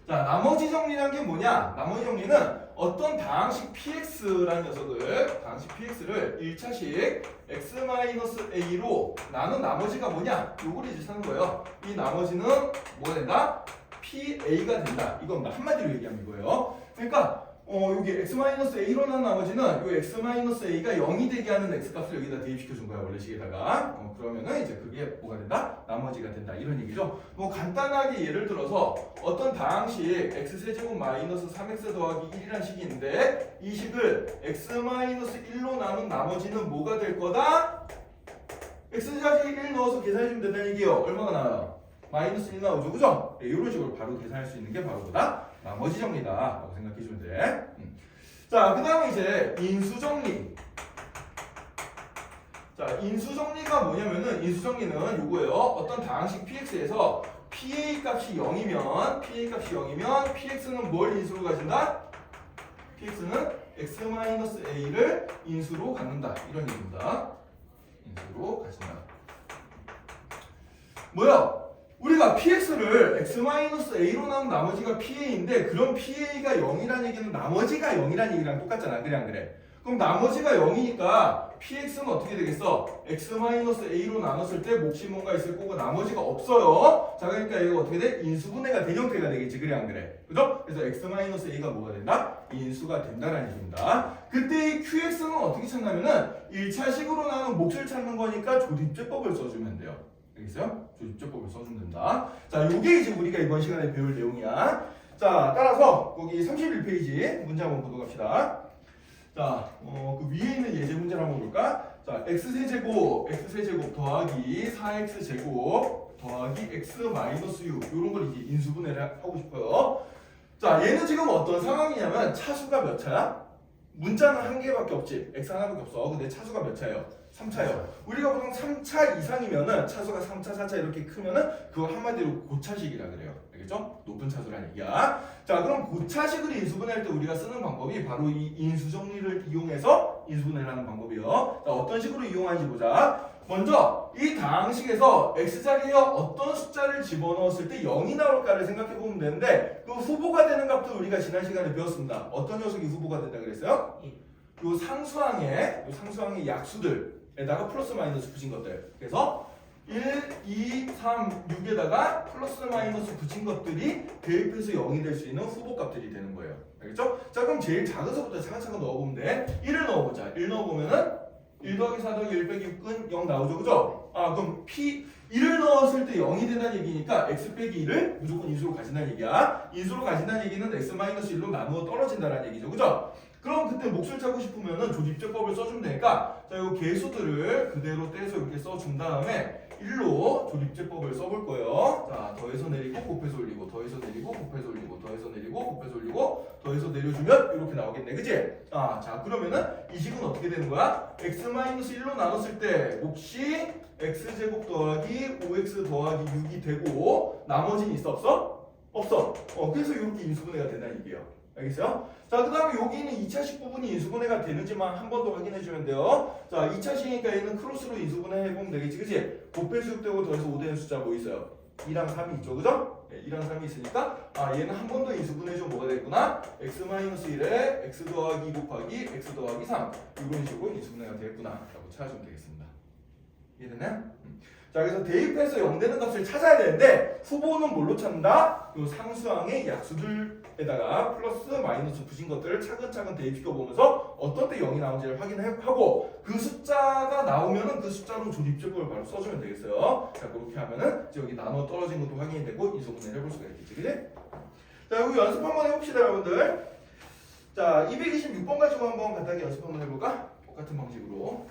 자, 나머지 정리란 게 뭐냐? 나머지 정리는 어떤 다항식 px라는 녀석을, 다항식 px를 1차식 x-a로 나눈 나머지가 뭐냐? 요거를 이제 찾는 거예요. 이 나머지는 뭐가 된다? pa가 된다. 이건 한마디로 얘기하면 이거예요. 그러니까 여기 x-a로 나눈 나머지는 요 x-a가 0이 되게 하는 x값을 여기다 대입시켜 준 거야, 원래 식에다가. 그러면은 이제 그게 뭐가 된다? 나머지가 된다. 이런 얘기죠. 뭐 간단하게 예를 들어서 어떤 다항식 x세제곱 마이너스 3x 더하기 1이라는 식이 있는데 이 식을 x-1로 나눈 나머지는 뭐가 될 거다? x자식 1 넣어서 계산해주면 된다는 얘기예요. 얼마가 나와요? 마이너스 1 나오죠, 그죠? 네, 이런 식으로 바로 계산할 수 있는 게 바로 뭐다? 나머지 정리다 라고 생각해주면 돼. 자, 그 다음에 이제 인수정리. 자, 인수정리가 뭐냐면은 인수정리는 요거예요. 어떤 다항식 px에서 pa 값이 0이면 px는 뭘 인수로 가진다? px는 x-a를 인수로 갖는다. 이런 얘기입니다. 인수로 가진다. 뭐야? 우리가 px를 x-a로 나눈 나머지가 pa인데 그럼 pa가 0이라는 얘기는 나머지가 0이라는 얘기랑 똑같잖아. 그래 안 그래? 그럼 나머지가 0이니까 px는 어떻게 되겠어? x-a로 나눴을 때 몫이 뭔가 있을 거고 나머지가 없어요. 자, 그러니까 이거 어떻게 돼? 인수분해가 된 형태가 되겠지. 그래 안 그래? 그죠? 그래서 x-a가 뭐가 된다? 인수가 된다라는 얘기입니다. 그때 이 qx는 어떻게 찾냐면은 1차식으로 나눈 몫을 찾는 거니까 조립제법을 써주면 돼요. 알겠어요? 조립제법을 써주면 된다. 자, 요게 이제 우리가 이번 시간에 배울 내용이야. 자, 따라서 거기 31페이지 문제 한번 보도록 합시다. 자, 그 위에 있는 예제 문제를 한번 볼까? 자, x세제곱 더하기 4x제곱 더하기 x 마이너스 6 요런 걸 이제 인수분해를 하고 싶어요. 자, 얘는 지금 어떤 상황이냐면 차수가 몇 차야? 문자는 한 개밖에 없지. x 하나밖에 없어. 근데 차수가 몇 차예요? 3차예요. 우리가 보통 3차 이상이면은 차수가 3차, 4차 이렇게 크면은 그거 한마디로 고차식이라 그래요. 알겠죠? 높은 차수라는 얘기야. 자, 그럼 고차식을 인수분해할 때 우리가 쓰는 방법이 바로 이 인수정리를 이용해서 인수분해를 하는 방법이에요. 자, 어떤 식으로 이용하는지 보자. 먼저 이 다항식에서 x자리에 어떤 숫자를 집어넣었을 때 0이 나올까를 생각해 보면 되는데 그 후보가 되는 값도 우리가 지난 시간에 배웠습니다. 어떤 녀석이 후보가 된다 그랬어요? 요 상수항의 약수들에다가 플러스 마이너스 붙인 것들. 그래서 1, 2, 3, 6에다가 플러스 마이너스 붙인 것들이 대입해서 0이 될 수 있는 후보값들이 되는 거예요. 알겠죠? 자, 그럼 제일 작은서부터 차근차근 넣어보면 돼. 1을 넣어보자. 1 넣어보면은 1 더하기 4 더하기 1 빼기 6은 0 나오죠, 그죠? 아, 그럼 1을 넣었을 때 0이 된다는 얘기니까 x 빼기 1을 무조건 인수로 가진다는 얘기야. 인수로 가진다는 얘기는 x-1로 나누어 떨어진다는 얘기죠, 그죠? 그럼 그때 몫을 찾고 싶으면은 조립제법을 써주면 되니까 자, 요 개수들을 그대로 떼서 이렇게 써준 다음에 1로 조립제법을 써볼 거예요. 자, 더해서 내리고 곱해서 올리고 더해서 내리고 곱해서 올리고 더해서 내리고 곱해서 올리고 더해서 내려주면 이렇게 나오겠네, 그치? 자, 그러면은 이 식은 어떻게 되는 거야? x-1로 나눴을 때 몫이 x제곱 더하기 5x 더하기 6이 되고 나머지는 있어 없어? 없어. 그래서 이렇게 인수분해가 된다는 얘기예요. 알겠어요? 자, 그 다음에 여기 있는 2차식 부분이 인수분해가 되는지만 한 번 더 확인해 주면 돼요. 자, 2차식이니까 얘는 크로스로 인수분해 해보면 되겠지, 그치? 곱해서 6되고 더해서 5 되는 숫자 뭐 있어요? 2랑 3이 있죠, 그죠? 네, 2랑 3이 있으니까 얘는 한 번 더 인수분해해주면 뭐가 되겠구나? x-1에 x 더하기 2 곱하기 x 더하기 3 이런 식으로 인수분해가 되겠구나 라고 찾아주면 되겠습니다. 이해되나요? 자, 그래서 대입해서 0 되는 값을 찾아야 되는데 후보는 뭘로 찾는다? 요 상수항의 약수들에다가 플러스 마이너스 붙인 것들을 차근차근 대입시켜 보면서 어떤 때 0이 나오는지를 확인하고 그 숫자가 나오면은 그 숫자로 조립제법을 바로 써주면 되겠어요. 자, 그렇게 하면은 여기 나눠 떨어진 것도 확인이 되고 인수분해를 해볼 수가 있겠지, 그지? 자, 여기 연습 한번 해봅시다, 여러분들. 자, 226번 가지고 한번 간단하게 연습 한번 해볼까? 똑같은 방식으로.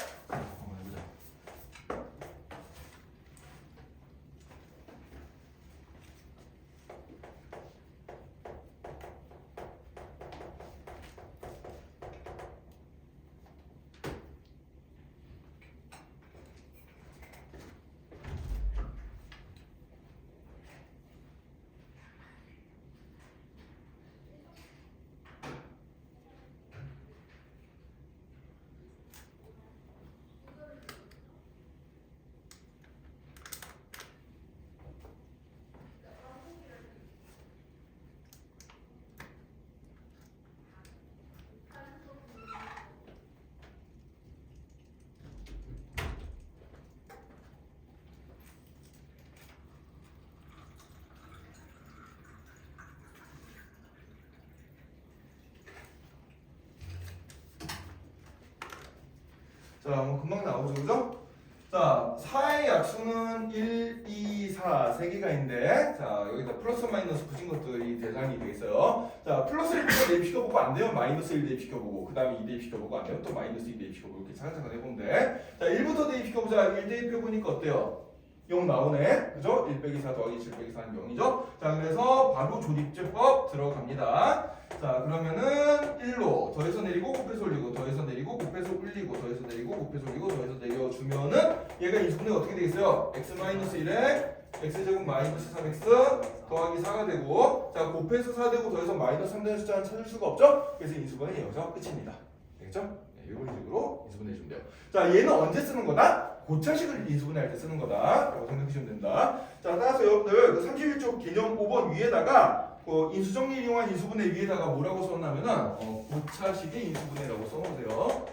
자, 뭐 금방 나오죠, 그죠? 자, 4의 약수는 1, 2, 4, 3개가 있는데, 자, 여기다 플러스 마이너스 붙인 것들이 대상이 되겠어요. 자, 플러스 1부터 대입시켜보고 안 되면 마이너스 1 대입시켜보고, 그 다음에 2 대입시켜보고, 안 되면 또 마이너스 2 대입시켜보고, 이렇게 차근차근 해보면 돼. 자, 1부터 대입시켜보자. 1 대입해보니까 어때요? 0 나오네. 그죠? 1 빼기 4 더하기 7 빼기 4는 0이죠? 자, 그래서 바로 조립제법 들어갑니다. 자, 그러면은 1로 더해서 내리고 곱해서 올리고 더해서 내리고 곱해서 올리고 더해서 내리고 곱해서 올리고 더해서 내려주면은 얘가 인수분해가 어떻게 되겠어요? x-1에 x제곱 마이너스 3x 더하기 4가 되고, 자, 곱해서 4 되고 더해서 마이너스 3 되는 숫자는 찾을 수가 없죠? 그래서 인수분해 여기서 끝입니다. 되겠죠? 네, 이런 식으로 인수분해 해주면 돼요. 자, 얘는 언제 쓰는 거다? 고차식을 인수분해할 때 쓰는 거다 라고 생각하시면 된다. 자, 따라서 여러분들 그 31쪽 개념 5번 위에다가 인수정리 이용한 인수분해 위에다가 뭐라고 써놨냐면은 고차식의 인수분해라고 써놓으세요.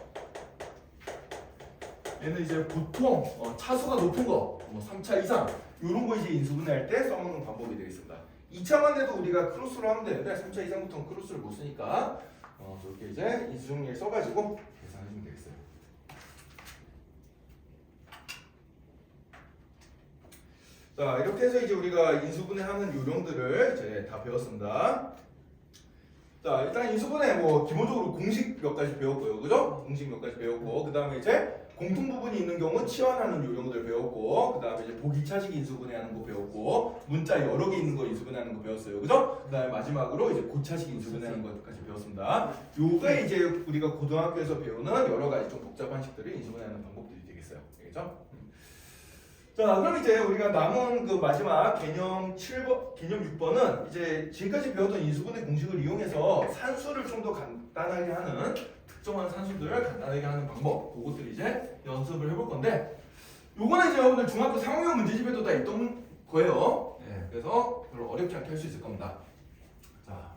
얘는 이제 보통 차수가 높은 거 3차 이상 이런 거 이제 인수분해할 때 써놓는 방법이 되겠습니다. 2차만 해도 우리가 크로스로 하면 되는데 3차 이상부터는 크로스를 못 쓰니까 그렇게 이제 인수정리를 써가지고 계산하시면 되겠어요. 자, 이렇게 해서 이제 우리가 인수분해하는 요령들을 이제 다 배웠습니다. 자, 일단 인수분해 뭐 기본적으로 공식 몇 가지 배웠고요, 그죠? 공식 몇 가지 배웠고, 그 다음에 이제 공통 부분이 있는 경우 치환하는 요령들 배웠고, 그 다음에 이제 보기차식 인수분해하는 거 배웠고, 문자 여러 개 있는 거 인수분해하는 거 배웠어요, 그죠? 그 다음에 마지막으로 이제 고차식 인수분해하는 것까지 배웠습니다. 요게 이제 우리가 고등학교에서 배우는 여러 가지 좀 복잡한 식들을 인수분해하는 방법들이 되겠어요, 알겠죠? 자, 그럼 이제 우리가 남은 그 마지막 개념 7번, 개념 6번은 이제 지금까지 배웠던 인수분해 공식을 이용해서 산수를 좀 더 간단하게 하는 특정한 산수들을 간단하게 하는 방법, 그것들 이제 연습을 해볼 건데, 요거는 이제 여러분들 중학교 3학년 문제집에도 다 있던 거예요. 네, 그래서 별로 어렵지 않게 할 수 있을 겁니다. 자,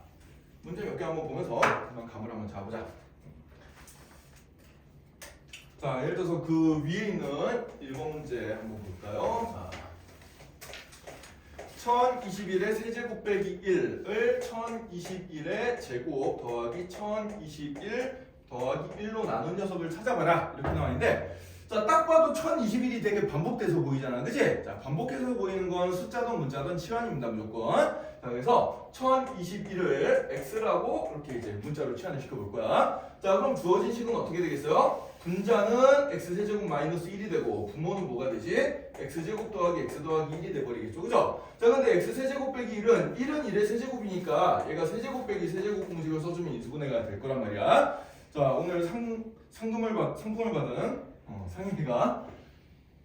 문제 몇 개 한번 보면서 한번 감을 한번 잡아보자. 자, 예를 들어서 그 위에 있는 1번 문제 한번 볼까요? 자, 1021의 세제곱 빼기 1을 1021의 제곱 더하기 1021 더하기 1로 나눈 녀석을 찾아봐라, 이렇게 나와있는데, 자, 딱 봐도 1021이 되게 반복돼서 보이잖아, 그치? 자, 반복해서 보이는 건 숫자든 문자든 치환입니다, 무조건. 자, 그래서 1021을 x라고 이렇게 이제 문자로 치환을 시켜볼 거야. 자, 그럼 주어진 식은 어떻게 되겠어요? 분자는 x세제곱 마이너스 1이 되고 분모는 뭐가 되지? x제곱 더하기 x 더하기 1이 돼버리겠죠, 그죠? 자, 근데 x세제곱 빼기 1은 1의 세제곱이니까 얘가 세제곱 빼기 세제곱 공식을 써주면 인수분해가 될 거란 말이야. 자, 오늘 상품을 받은 상희가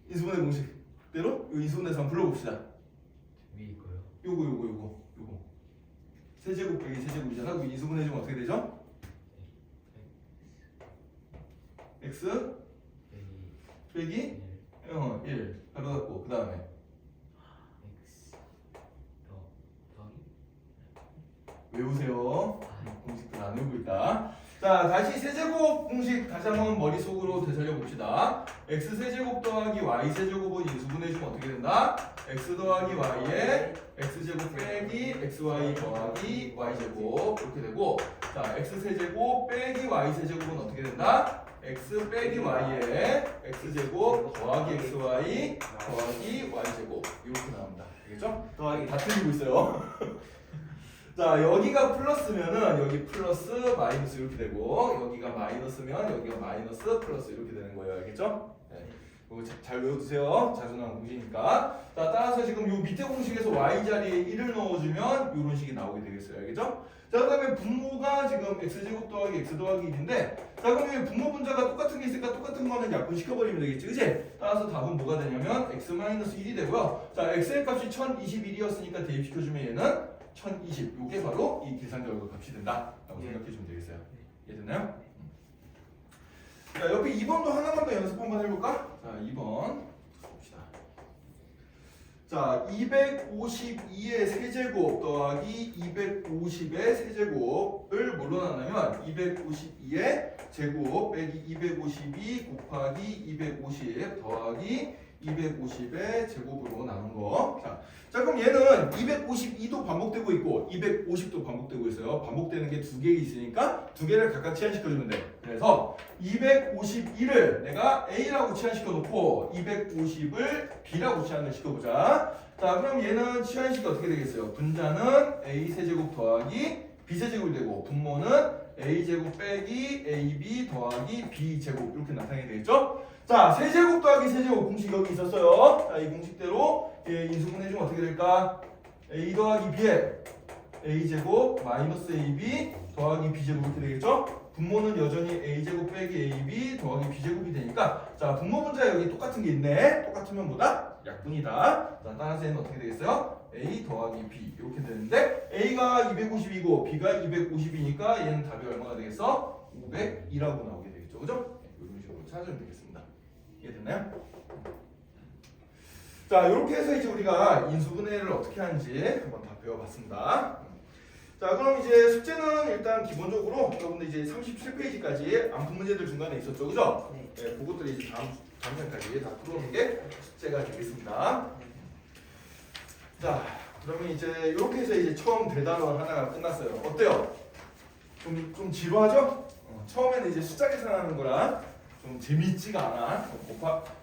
인수분해 공식대로 이 인수분해서 한번 불러봅시다. 위 거요. 요거 세제곱 빼기 세제곱이잖아. 그 인수분해 해주면 어떻게 되죠? x 빼기 1 바로 닫고 그 다음에 x 더하기 외우세요. 공식들 안 외우고 있다. 자, 다시 세제곱 공식 다시 한번 머릿속으로 되살려 봅시다. x 세제곱 더하기 y 세제곱은 인수분해해주면 어떻게 된다? x 더하기 y에 x제곱 빼기 xy 더하기 y제곱 이렇게 되고, 자, x 세제곱 빼기 y 세제곱은 어떻게 된다? x 빼기 y에 x제곱 더하기 xy 더하기 y제곱 이렇게 나옵니다. 알겠죠? 더하기 다 틀리고 있어요. 자, 여기가 플러스면은 여기 플러스 마이너스 이렇게 되고, 여기가 마이너스면 여기가 마이너스 플러스 이렇게 되는 거예요. 알겠죠? 네. 이거 잘 외워두세요. 자주 나온 공식이니까. 자, 따라서 지금 요 밑에 공식에서 y 자리에 1을 넣어주면 이런 식이 나오게 되겠어요. 알겠죠? 자, 그 다음에 분모가 지금 x제곱 더하기 x 더하기 1인데, 자, 그럼 여기 분모 분자가 똑같은 게 있으니까 똑같은 거는 약분시켜버리면 되겠지, 그치? 따라서 답은 뭐가 되냐면 x-1이 되고요. 자, x의 값이 1021이었으니까 대입시켜주면 얘는 1020, 요게 바로 이 계산 결과 값이 된다 라고 생각해주면 되겠어요. 이해됐나요? 자, 옆에 2번도 하나만 더 연습 한번 해볼까? 자, 2번 봅시다. 자, 252의 세제곱 더하기 250의 세제곱을 뭘로 나누면 252의 제곱 빼기 252 곱하기 250 더하기 250의 제곱으로 나눈 거. 자, 그럼 얘는 252도 반복되고 있고 또 250도 반복되고 있어요. 반복되는 게 두 개 있으니까 두 개를 각각 치환시켜주면 돼. 그래서 251을 내가 A라고 치환시켜 놓고 250을 B라고 치환을 시켜보자. 자, 그럼 얘는 치환식이 어떻게 되겠어요? 분자는 A 세제곱 더하기 B 세제곱이 되고 분모는 A 제곱 빼기 AB 더하기 B 제곱 이렇게 나타내게 되겠죠? 자, 세제곱 더하기 세제곱 공식 여기 있었어요. 자, 이 공식대로 인수분해주면 어떻게 될까? A 더하기 B에 A 제곱 마이너스 AB 더하기 B 제곱 이렇게 되겠죠? 분모는 여전히 A 제곱 빼기 AB 더하기 B 제곱이 되니까 자, 분모 분자 여기 똑같은 게 있네. 똑같으면 뭐다? 약분이다. 자, 따라서 얘는 어떻게 되겠어요? A 더하기 B 이렇게 되는데 A가 250이고 B가 250이니까 얘는 답이 얼마가 되겠어? 500이라고 나오게 되겠죠. 그죠? 이런 식으로 찾으면 되겠습니다. 이해됐나요? 자, 이렇게 해서 이제 우리가 인수분해를 어떻게 하는지 한번 다 배워봤습니다. 자, 그럼 이제 숙제는 일단 기본적으로 여러분들 이제 37페이지까지 암품 문제들 중간에 있었죠, 그죠? 네, 그것들이 이제 다음 장면까지 다 풀어오는 게 숙제가 되겠습니다. 자, 그러면 이제 이렇게 해서 이제 처음 대단원 하나가 끝났어요. 어때요? 좀 지루하죠? 처음에는 이제 숫자 계산하는 거랑 좀 재밌지가 않아.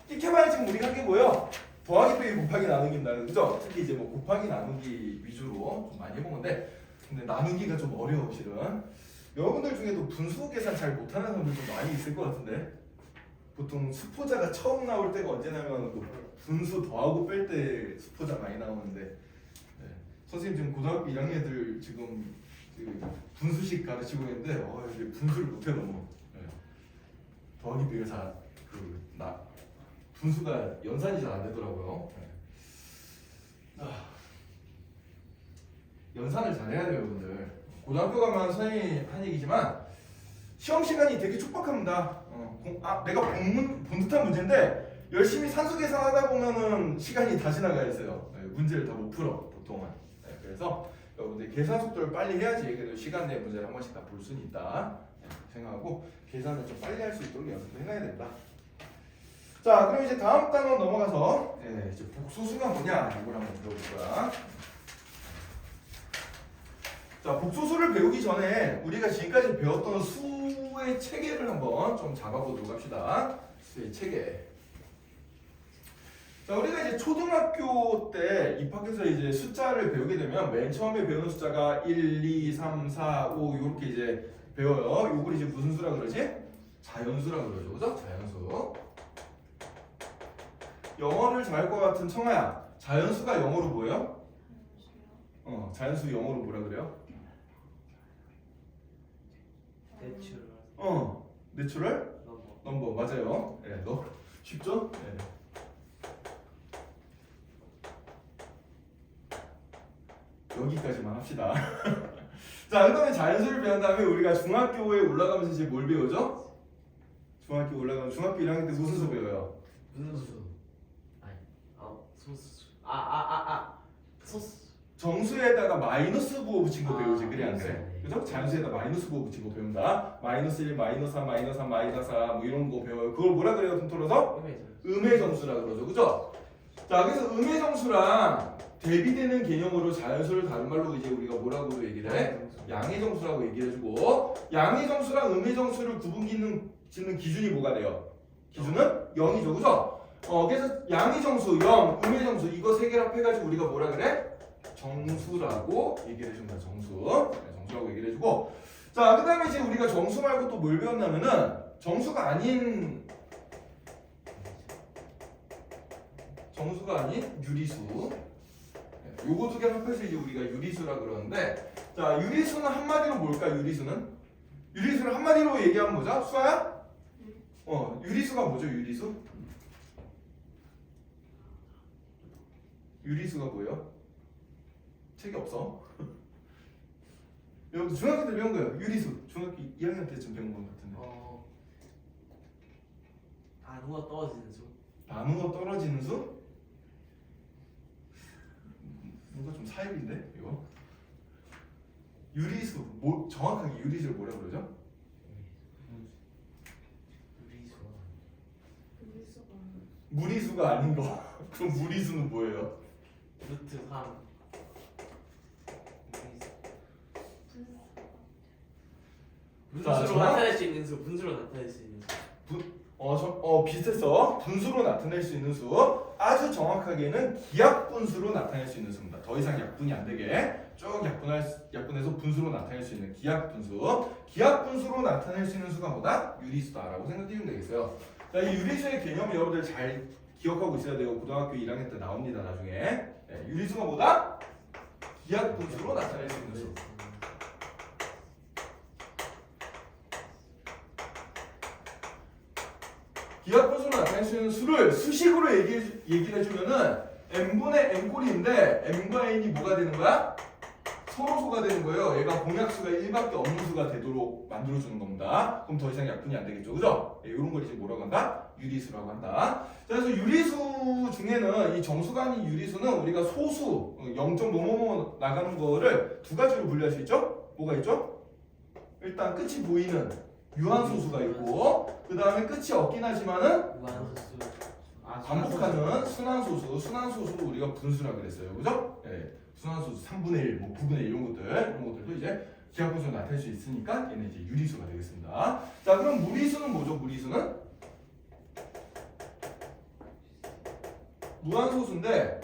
끽해봐야 지금 우리가 한 게 뭐예요? 더하기 빼기 곱하기 나누기입니다. 그죠? 특히 이제 뭐 곱하기 나누기 위주로 좀 많이 해본 건데 근데 나누기가 좀 어려워 실은. 여러분들 중에도 분수 계산 잘 못하는 사람들 좀 많이 있을 것 같은데 보통 수포자가 처음 나올 때가 언제냐면 그 분수 더하고 뺄 때 수포자 많이 나오는데 네. 선생님 지금 고등학교 1학년들 지금 그 분수식 가르치고 있는데 이제 분수를 못해 너무 네. 더하기 빼기가 잘 분수가 연산이 잘 안 되더라고요. 네. 연산을 잘해야 돼요, 여러분들. 고등학교 가면 선생님이 한 얘기지만 시험 시간이 되게 촉박합니다. 내가 본 듯한 문제인데 열심히 산수 계산하다 보면은 시간이 다 지나가 있어요. 네, 문제를 다 못 풀어 보통은. 네, 그래서 여러분들 계산 속도를 빨리 해야지 그래도 시간 내 문제를 한 번씩 다 볼 수는 있다 생각하고 계산을 좀 빨리 할 수 있도록 연습을 해놔야 된다. 자, 그럼 이제 다음 단원 넘어가서 이제 복소수가 뭐냐 이걸 한번 배워볼 거야. 자, 복소수를 배우기 전에 우리가 지금까지 배웠던 수의 체계를 한번 좀 잡아보도록 합시다. 수의 체계. 자, 우리가 이제 초등학교 때 입학해서 이제 숫자를 배우게 되면 맨 처음에 배우는 숫자가 1, 2, 3, 4, 5 이렇게 이제 배워요. 요걸 이제 무슨 수라 그러지? 자연수라 그러죠. 그죠? 자연수. 영어를 잘할 것 같은 청아야. 자연수가 영어로 뭐예요? 자연수 영어로 뭐라 그래요? 내추럴 넘버 맞아요. 네, 쉽죠? 네. 여기까지만 합시다. 자, 그다음에 자연수를 배운 다음에 우리가 중학교에 올라가면서 이제 뭘 배우죠? 중학교 올라가면 중학교 1학년 때 무슨 수 배워요? 무슨 수? 소수. 소수. 정수에다가 마이너스 부호 붙인 거 배우지, 그래 안 그래? 네. 그죠? 자연수에다 마이너스 부호 붙인 거 배운다. 마이너스 1, 마이너스 3, 마이너스 3, 마이너스 4 뭐 이런 거 배워요. 그걸 뭐라 그래요? 통틀어서? 음의 정수라 그러죠, 그죠? 자, 그래서 음의 정수랑 대비되는 개념으로 자연수를 다른 말로 이제 우리가 뭐라고 얘기를 해? 양의 정수라고 얘기를 해주고 양의 정수랑 음의 정수를 구분짓는 기준이 뭐가 돼요? 기준은 0이죠, 그죠? 그래서 양의 정수 0, 음의 정수 이거 세 개를 합해가지고 우리가 뭐라 그래? 정수라고 얘기를 해준다. 정수. 네, 정수라고 얘기를 해주고 자, 그 다음에 이제 우리가 정수 말고 또 뭘 배웠냐면은 정수가 아닌 유리수. 네, 요거 두 개 합해서 이제 우리가 유리수라 그러는데 자, 유리수는 한마디로 뭘까? 유리수를 한마디로 얘기하면 뭐죠? 수아야? 유리수가 뭐죠? 유리수가 뭐예요? 책이 없어. 여러분 중학교 때 배운 거예요. 유리수. 중학교 2학년 때쯤 배운 것 같은데. 나누어 떨어지는 수. 나누어 떨어지는 수? 뭔가 좀 사입인데 이거. 유리수. 정확하게 유리수를 뭐라 그러죠? 무리수가 아닌 거. 그럼 무리수는 뭐예요? 루트 3. 분수로 정확- 나타낼 수 있는 수, 분수로 나타낼 수 있는 수. 비슷했어. 분수로 나타낼 수 있는 수. 아주 정확하게는 기하분수로 나타낼 수 있는 수입니다. 더 이상 약분이 안 되게 쭉 약분해서 분수로 나타낼 수 있는 기하분수. 기하분수로 나타낼 수 있는 수가 뭐다? 유리수다라고 생각하시면 되겠어요. 자, 이 유리수의 개념 여러분들 잘 기억하고 있어야 돼요. 고등학교 1학년 때 나옵니다. 나중에. 네, 유리수가 뭐다? 기하분수로 나타낼 수 있는 수. 기하분수로 나타낼 수 있는 수를 수식으로 얘기를 해주면은 n분의 n꼴인데 n과 n이 뭐가 되는 거야? 서로소가 되는 거예요. 얘가 공약수가 1밖에 없는 수가 되도록 만들어주는 겁니다. 그럼 더 이상 약분이 안 되겠죠. 그죠? 네, 이런 걸 이제 뭐라고 한다? 유리수라고 한다. 자, 그래서 유리수 중에는 이 정수가 아닌 유리수는 우리가 소수 0.뭐뭐뭐 나가는 거를 두 가지로 분류할 수 있죠? 뭐가 있죠? 일단 끝이 보이는 유한소수가 있고 그 다음에 끝이 없긴 하지만은 무한소수. 반복하는 순환소수를 우리가 분수라 그랬어요. 그죠? 예. 순환소수 3분의 1, 뭐 9분의 1 이런 것들도 이제 기하분수로 나타낼 수 있으니까 얘는 이제 유리수가 되겠습니다. 자, 그럼 무리수는 뭐죠? 무리수는 무한소수인데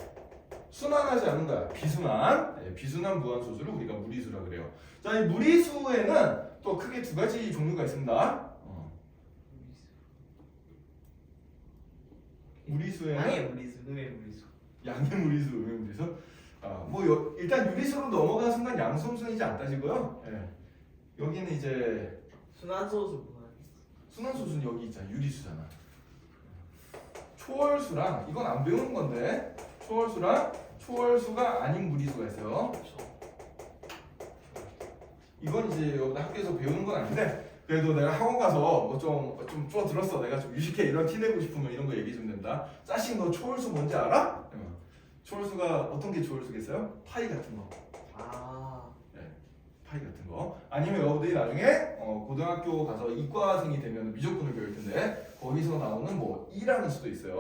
순환하지 않는 거야. 비순환. 예, 비순환 무한소수를 우리가 무리수라 그래요. 자, 이 무리수에는 또 크게 두 가지 종류가 있습니다. 무리수에는 양의 무리수, 음의 무리수. 양의 무리수, 음의 무리수. 일단 유리수로 넘어가는 순간 양수음수는 이제 안 따지고요. 예. 여기는 이제 순환소수 무한. 순환소수는 여기 있잖아. 유리수잖아. 초월수랑 이건 안 배우는 건데 초월수랑 초월수가 아닌 무리수가 있어요. 이건 이제 여기 학교에서 배우는 건 아닌데 그래도 내가 학원 가서 뭐좀 들었어. 내가 좀 유식해 이런 티 내고 싶으면 이런 거 얘기해 주면 된다. 짜식 너 초월수 뭔지 알아? 초월수가 어떤 게 초월수겠어요? 파이 같은 거. 네, 파이 같은 거. 아니면 여러분들이 나중에 고등학교 가서 이과생이 되면 미적분을 배울 텐데 거기서 나오는 뭐 2라는 수도 있어요.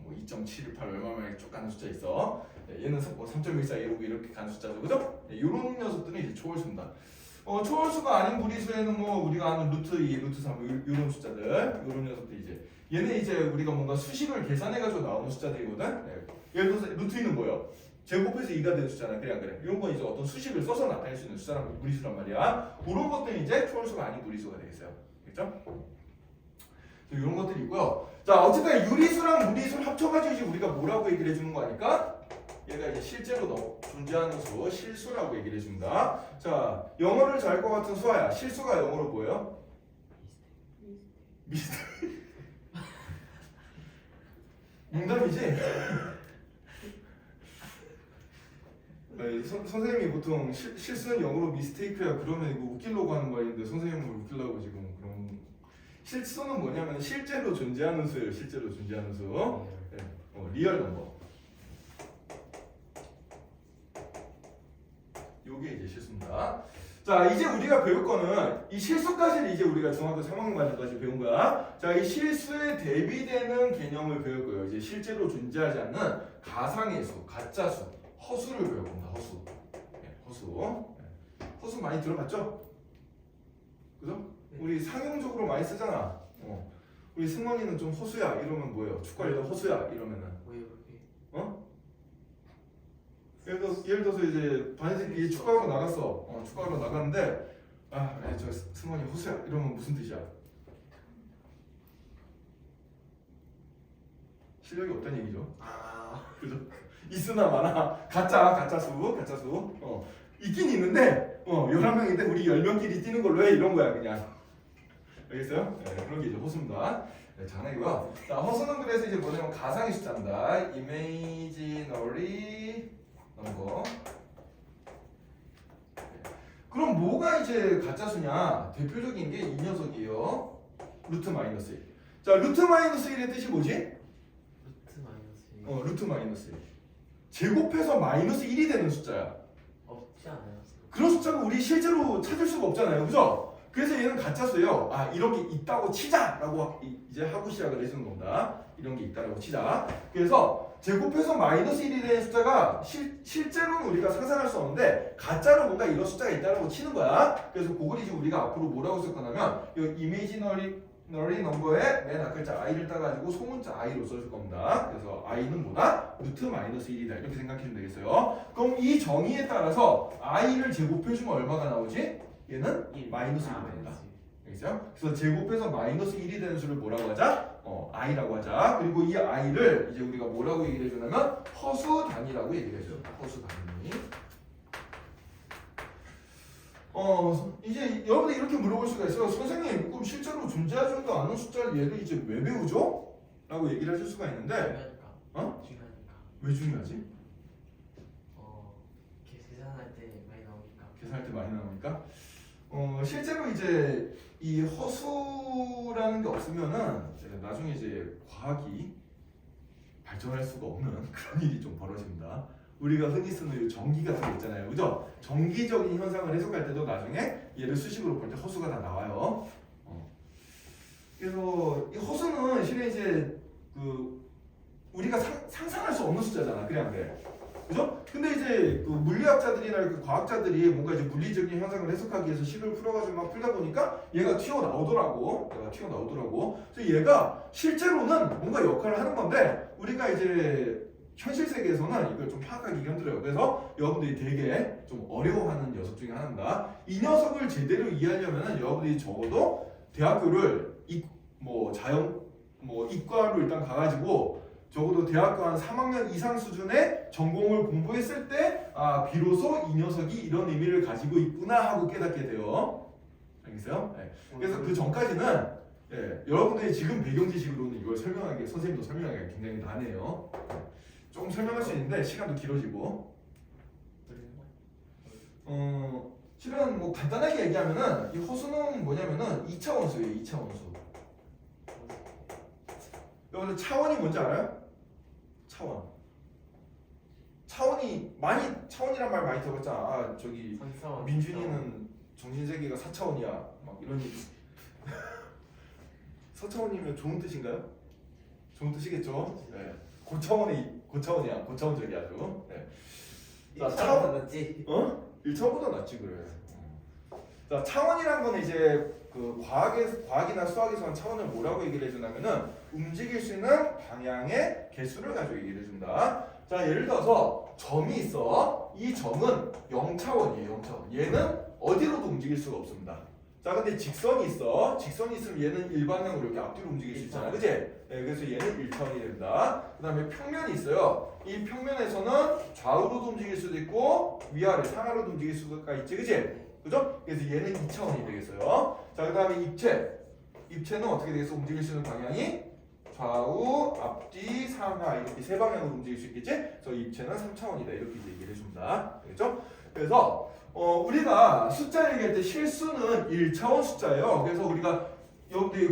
뭐 2.718 얼마만에 쭉 가는 숫자 있어. 네, 얘는 뭐 3.14 이렇게 가는 숫자죠, 그죠? 네, 이런 녀석들은 이제 초월수입니다. 초월수가 아닌 무리수에는 뭐 우리가 아는 루트 2, 루트 3 이런 숫자들, 이런 녀석들 이제 얘는 이제 우리가 뭔가 수식을 계산해가지고 나오는 숫자들이거든. 네. 예를 들어서 루트 2는 뭐예요? 제곱해서 2가 되는 숫자나 그래 안 그래? 이런 건 이제 어떤 수식을 써서 나타낼 수 있는 숫자란 무리수란 말이야. 그런 것들은 이제 초월수가 아닌 무리수가 되겠어요. 그렇죠? 이런 것들이 있고요. 자, 어쨌든 유리수랑 무리수를 합쳐가지고 이제 우리가 뭐라고 얘기를 해주는 거 아닐까? 얘가 이제 실제로 존재하는 수, 실수라고 얘기를 해줍니다. 자, 영어를 잘할 것 같은 수아야. 실수가 영어로 뭐예요? 미스테이크. 농담이지? 아니, 선생님이 보통 실수는 영어로 미스테이크야 그러면 이거 웃기려고 하는 말인데 선생님을 웃기려고 지금 그런 실수는 뭐냐면 실제로 존재하는 수예요. 실제로 존재하는 수. 네. 리얼 넘버. 요게 이제 실수입니다. 자, 이제 우리가 배울 거는 이 실수까지는 이제 우리가 중학교 3학년 과정까지 배운 거야. 자, 이 실수에 대비되는 개념을 배울 거예요. 이제 실제로 존재하지 않는 가상의 수, 가짜 수, 허수를 배울 겁니다. 허수. 네, 허수. 네. 허수 많이 들어봤죠? 그죠? 우리 상용적으로 많이 쓰잖아. 우리 승원이는 좀 허수야 이러면 뭐예요? 축구할 때 허수야 이러면은 뭐예요 그게? 예를 들어서 이제 반에서 축구하러 나갔어. 축구하러 나갔는데 저 승원이 허수야 이러면 무슨 뜻이야? 실력이 없다는 얘기죠. 그죠? 있으나 마나 가짜수. 있긴 있는데 11명인데 우리 10명끼리 뛰는 걸로 해 이런 거야 그냥. 알겠어요? 네, 그런 게 이제 허수입니다. 네, 장난이고요. 자, 허수는 그래서 이제 뭐냐면 가상의 숫자입니다. imaginary number. 그럼 뭐가 이제 가짜수냐? 대표적인 게 이 녀석이에요. 루트 마이너스 1. 자, 루트 마이너스 1의 뜻이 뭐지? 루트 마이너스 1. 루트 마이너스 1. 제곱해서 마이너스 1이 되는 숫자야. 없지 않아요? 그런 숫자가 우리 실제로 찾을 수가 없잖아요. 그죠? 그래서 얘는 가짜수예요. 이렇게 있다고 치자라고 이제 하고 시작을 해주는 겁니다. 이런 게 있다라고 치자. 그래서 제곱해서 마이너스 1이 되는 숫자가 실제로는 우리가 상상할 수 없는데 가짜로 뭔가 이런 숫자가 있다라고 치는 거야. 그래서 그걸 이제 우리가 앞으로 뭐라고 쓸 거냐면 이 이미지너리 넘버에 맨 앞 글자 i를 따가지고 소문자 i로 써줄 겁니다. 그래서 i는 뭐다? 루트 마이너스 1이다 이렇게 생각하시면 되겠어요. 그럼 이 정의에 따라서 i를 제곱해주면 얼마가 나오지? 얘는 마이너스 1이 된다. 알겠어요? 그래서 제곱해서 마이너스 1이 되는 수를 뭐라고 하자? i라고 하자. 그리고 이 i를 이제 우리가 뭐라고 얘기를 해주냐면 허수 단위라고 얘기를 해줘요. 허수 단위. 이제 여러분들 이렇게 물어볼 수가 있어요. 선생님, 그럼 실제로 존재하지도 않은 숫자를 얘를 이제 왜 배우죠? 라고 얘기를 하실 수가 있는데, 중요하니까. 왜 중요하지? 이렇게 계산할 때 많이 나오니까. 계산할 때 많이 나오니까? 실제로 이제 이 허수라는 게 없으면은 나중에 이제 과학이 발전할 수가 없는 그런 일이 좀 벌어집니다. 우리가 흔히 쓰는 이 전기 같은 거 있잖아요, 그죠? 정기적인 현상을 해석할 때도 나중에 얘를 수식으로 볼 때 허수가 다 나와요. 그래서 이 허수는 실은 이제 그 우리가 상상할 수 없는 숫자잖아, 그냥 그래. 그죠? 근데 이제 그 물리학자들이나 그 과학자들이 뭔가 이제 물리적인 현상을 해석하기 위해서 식을 풀어가지고 막 풀다 보니까 얘가 튀어나오더라고. 그래서 얘가 실제로는 뭔가 역할을 하는 건데 우리가 이제 현실 세계에서는 이걸 좀 파악하기 힘들어요. 그래서 여러분들이 되게 좀 어려워하는 녀석 중에 하나입니다. 이 녀석을 제대로 이해하려면 여러분들이 적어도 대학교를 이과로 일단 가가지고 적어도 대학교 한 3학년 이상 수준의 전공을 공부했을 때 비로소 이 녀석이 이런 의미를 가지고 있구나 하고 깨닫게 돼요. 알겠어요? 네. 그래서 그 전까지는 여러분들이 지금 배경 지식으로는 이걸 설명하기, 선생님도 설명하기가 굉장히 난해요. 조금 설명할 수 있는데 시간도 길어지고. 실은 뭐 간단하게 얘기하면은 이 허수는 뭐냐면은 2차원수예요. 2차원수. 여러분들 차원이 뭔지 알아요? 차원이란 말 많이 들어봤잖아. 저기 민준이는 정신세계가 4차원이야. 막 이런 얘기. 4차원이면 좋은 뜻인가요? 좋은 뜻이겠죠? 네. 고차원이야. 고차원적이야 아주. 네. 자, 차원 낫지. 1차원보다 낫지 그래. 자, 차원이란 건 이제 그 과학이나 수학에서는 차원을 뭐라고 얘기를 해주냐면은 움직일 수 있는 방향의 개수를 가지고 얘기를 해준다. 자, 예를 들어서 점이 있어. 이 점은 0차원이에요. 0차원. 얘는 어디로도 움직일 수가 없습니다. 자, 근데 직선이 있어. 직선이 있으면 얘는 일방향으로 이렇게 앞뒤로 움직일 수 있잖아, 그치? 네, 그래서 얘는 1차원이 된다. 그 다음에 평면이 있어요. 이 평면에서는 좌우로도 움직일 수도 있고 위아래 상하로도 움직일 수가 있지, 그치? 그죠? 그래서 얘는 2차원이 되겠어요. 자, 그 다음에 입체는 어떻게 되겠어? 움직일 수 있는 방향이 좌우, 앞뒤, 상하 이렇게 세 방향으로 움직일 수 있겠지? 그래서 입체는 3차원이다 이렇게 얘기를 해줍니다. 알겠죠? 그래서 우리가 숫자 얘기할 때 실수는 1차원 숫자예요. 그래서 우리가 여러분들이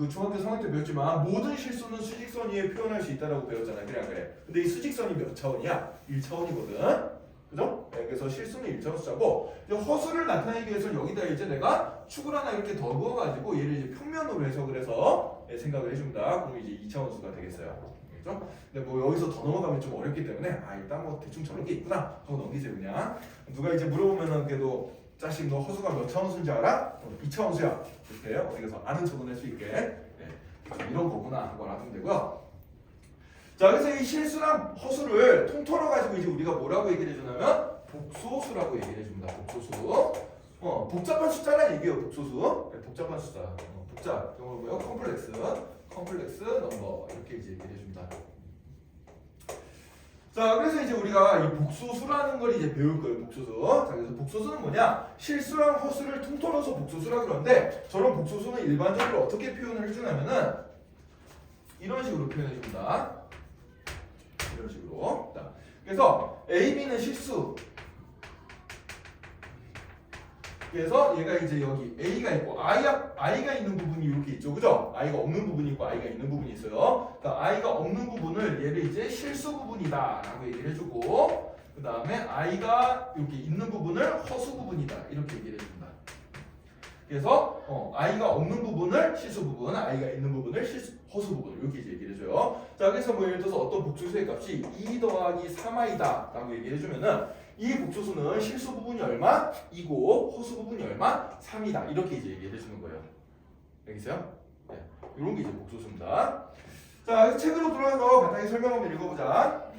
중학교 3학년 때 배웠지만 모든 실수는 수직선 위에 표현할 수 있다라고 배웠잖아요. 그래. 근데 이 수직선이 몇 차원이야? 1차원이거든. 그죠? 네, 그래서 실수는 1차원 숫자고 허수를 나타내기 위해서 여기다 이제 내가 축을 하나 이렇게 더 그어가지고 얘를 이제 평면으로 해석을 해서 생각을 해줍니다. 그럼 이제 2차원 수가 되겠어요. 알겠죠? 근데 뭐 여기서 더 넘어가면 좀 어렵기 때문에 일단 뭐 대충 저런 게 있구나 하고 넘기세요 그냥. 누가 이제 물어보면은 그래도 자식 너 허수가 몇 차원 수인지 알아? 2차원 수야. 이렇게 어디 가서 아는 척은 할 수 있게. 이런 거구나 하고 알아두면 되고요. 자, 그래서 이 실수랑 허수를 통틀어 가지고 이제 우리가 뭐라고 얘기를 해주냐면 복소수라고 얘기를 해줍니다. 복소수. 복잡한 숫자란 얘기예요. 복소수. 복잡한 숫자. 복잡. 영어로 뭐예요? 컴플렉스 넘버 이렇게 이제 얘기를 해줍니다. 자, 그래서 이제 우리가 이 복소수라는 걸 이제 배울 거예요. 복소수. 자, 그래서 복소수는 뭐냐? 실수랑 허수를 통틀어서 복소수라 그러는데 저런 복소수는 일반적으로 어떻게 표현을 해주냐면은 이런 식으로 표현해 줍니다. 이런 식으로. 자, 그래서 A, B는 실수. 그래서 얘가 이제 여기 A가 있고 I가 있는 부분이 이렇게 있죠, 그죠? I가 없는 부분이 있고 I가 있는 부분이 있어요. 그러니까 I가 없는 부분을 얘를 이제 실수 부분이다라고 얘기를 해주고, 그 다음에 I가 이렇게 있는 부분을 허수 부분이다 이렇게 얘기를 해줍니다. 그래서 i가 없는 부분을 실수 부분, i가 있는 부분을 허수 부분 이렇게 이제 얘기를 해줘요. 자, 그래서 뭐 예를 들어서 어떤 복소수의 값이 2 더하기 3i다 라고 얘기를 해주면은 이 복소수는 실수 부분이 얼마? 2고 허수 부분이 얼마? 3이다 이렇게 이제 얘기를 해주는 거예요. 알겠어요? 네, 이런 게 이제 복소수입니다. 자, 책으로 들어가서 간단히 설명 한번 읽어보자.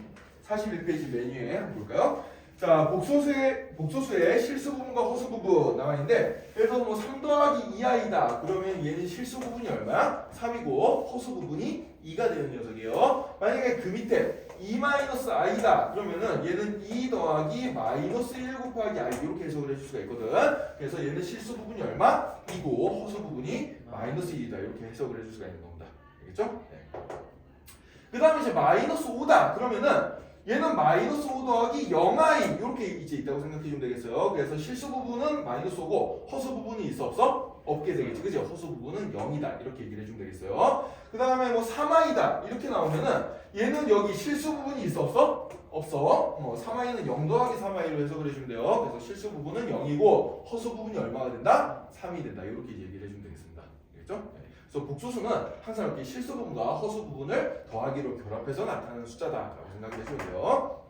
41페이지 메뉴에 한번 볼까요? 자, 복소수의 실수 부분과 허수 부분 나와 있는데, 그래서 뭐 3 더하기 2i다. 그러면 얘는 실수 부분이 얼마야? 3이고 허수 부분이 2가 되는 녀석이에요. 만약에 그 밑에 2-i다. 그러면은 얘는 2 더하기 마이너스 1 곱하기 i 이렇게 해석을 해줄 수가 있거든. 그래서 얘는 실수 부분이 얼마? 2고 허수 부분이 마이너스 2다. 이렇게 해석을 해줄 수가 있는 겁니다. 알겠죠? 네. 그 다음에 이제 마이너스 5다. 그러면은 얘는 마이너스 5 더하기 0i 이렇게 이제 있다고 생각해주면 되겠어요. 그래서 실수 부분은 마이너스 5고 허수 부분이 있어 없어? 없게 되겠지. 그죠? 허수 부분은 0이다. 이렇게 얘기를 해주면 되겠어요. 그 다음에 뭐 3i다. 이렇게 나오면은 얘는 여기 실수 부분이 있어 없어? 없어. 3i는 0 더하기 3i로 해석을 해주면 돼요. 그래서 실수 부분은 0이고 허수 부분이 얼마가 된다? 3이 된다. 이렇게 얘기를 해주면 되겠습니다. 알겠죠? 네. 그래서 복소수는 항상 이렇게 실수 부분과 허수 부분을 더하기로 결합해서 나타나는 숫자다라고 생각을 해주면 돼요.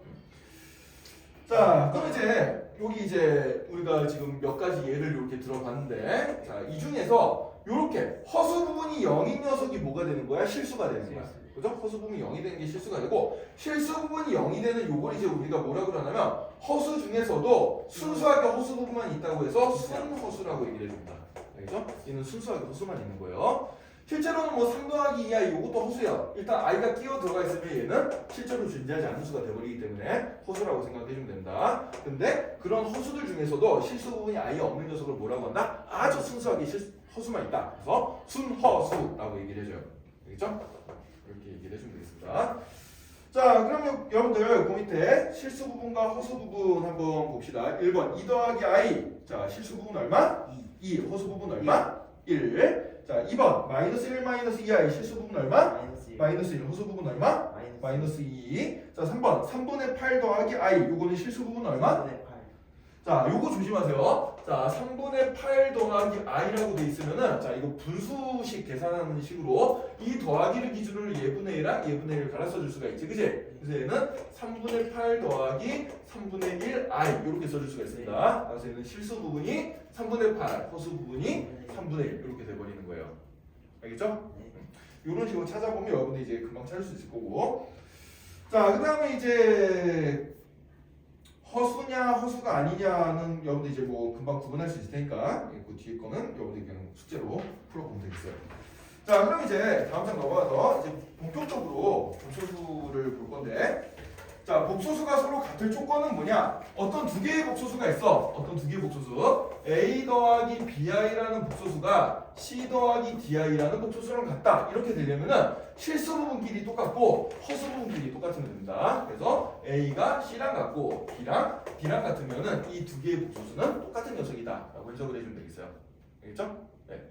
자, 그럼 이제 여기 이제 우리가 지금 몇 가지 예를 이렇게 들어봤는데, 자, 이 중에서 이렇게 허수 부분이 0인 녀석이 뭐가 되는 거야? 실수가 되는 거야. 그죠? 허수 부분이 0이 되는 게 실수가 되고, 실수 부분이 0이 되는 요걸 이제 우리가 뭐라 그러냐면 허수 중에서도 순수하게 허수 부분만 있다고 해서 순허수라고 얘기를 해줍니다. 알겠죠? 얘는 순수하게 허수만 있는 거예요. 실제로는 뭐 3 더하기 2i 이것도 허수야. 일단 i가 끼어 들어가 있으면 얘는 실제로 존재하지 않는 수가 되어버리기 때문에 허수라고 생각해주면 된다. 근데 그런 허수들 중에서도 실수 부분이 i 없는 녀석을 뭐라고 한다? 아주 순수하게 허수만 있다. 그래서 순허수라고 얘기를 해줘요. 알겠죠? 이렇게 얘기를 해주면 되겠습니다. 자, 그러면 여러분들 그 밑에 실수 부분과 허수 부분 한번 봅시다. 1번 2 더하기 i. 자, 실수 부분 얼마? 2. 허수 부분 얼마? 1. 자, 2번 마이너스 1 마이너스 2i. 실수 부분 얼마? 마이너스 1. 허수 부분 얼마? 마이너스 2. 자, 3번 3분의 8 더하기 i. 요거는 실수 부분 얼마? 자, 요거 조심하세요. 자, 3분의 8 더하기 i라고 돼 있으면은, 자, 이거 분수식 계산하는 식으로 이 더하기를 기준으로 예분의 1랑 예분의 1을 갈아 써줄 수가 있지, 그지? 그래서 얘는 3분의 8 더하기 3분의 1 i 이렇게 써줄 수가 있습니다. 그래서 얘는 실수 부분이 3분의 8, 허수 부분이 3분의 1 이렇게 돼버리는 거예요. 알겠죠? 이런 식으로 찾아보면 여러분들 이제 금방 찾을 수 있을 거고. 자, 그 다음에 이제 허수냐 허수가 아니냐는 여러분들 이제 뭐 금방 구분할 수 있을 테니까 그 뒤에 거는 여러분들 그냥 숙제로 풀어보면 되겠어요. 자, 그럼 이제 다음 장 넘어가서 이제 본격적으로 복소수를 볼 건데, 자, 복소수가 서로 같을 조건은 뭐냐? 어떤 두 개의 복소수가 있어. 어떤 두 개의 복소수? a 더하기 bi라는 복소수가 c 더하기 di라는 복소수랑 같다. 이렇게 되려면은 실수 부분끼리 똑같고 허수 부분끼리 똑같으면 됩니다. 그래서 a가 c랑 같고 b랑 d랑 같으면은 이 두 개의 복소수는 똑같은 녀석이다라고 해석을 해주면 되겠어요. 알겠죠? 네.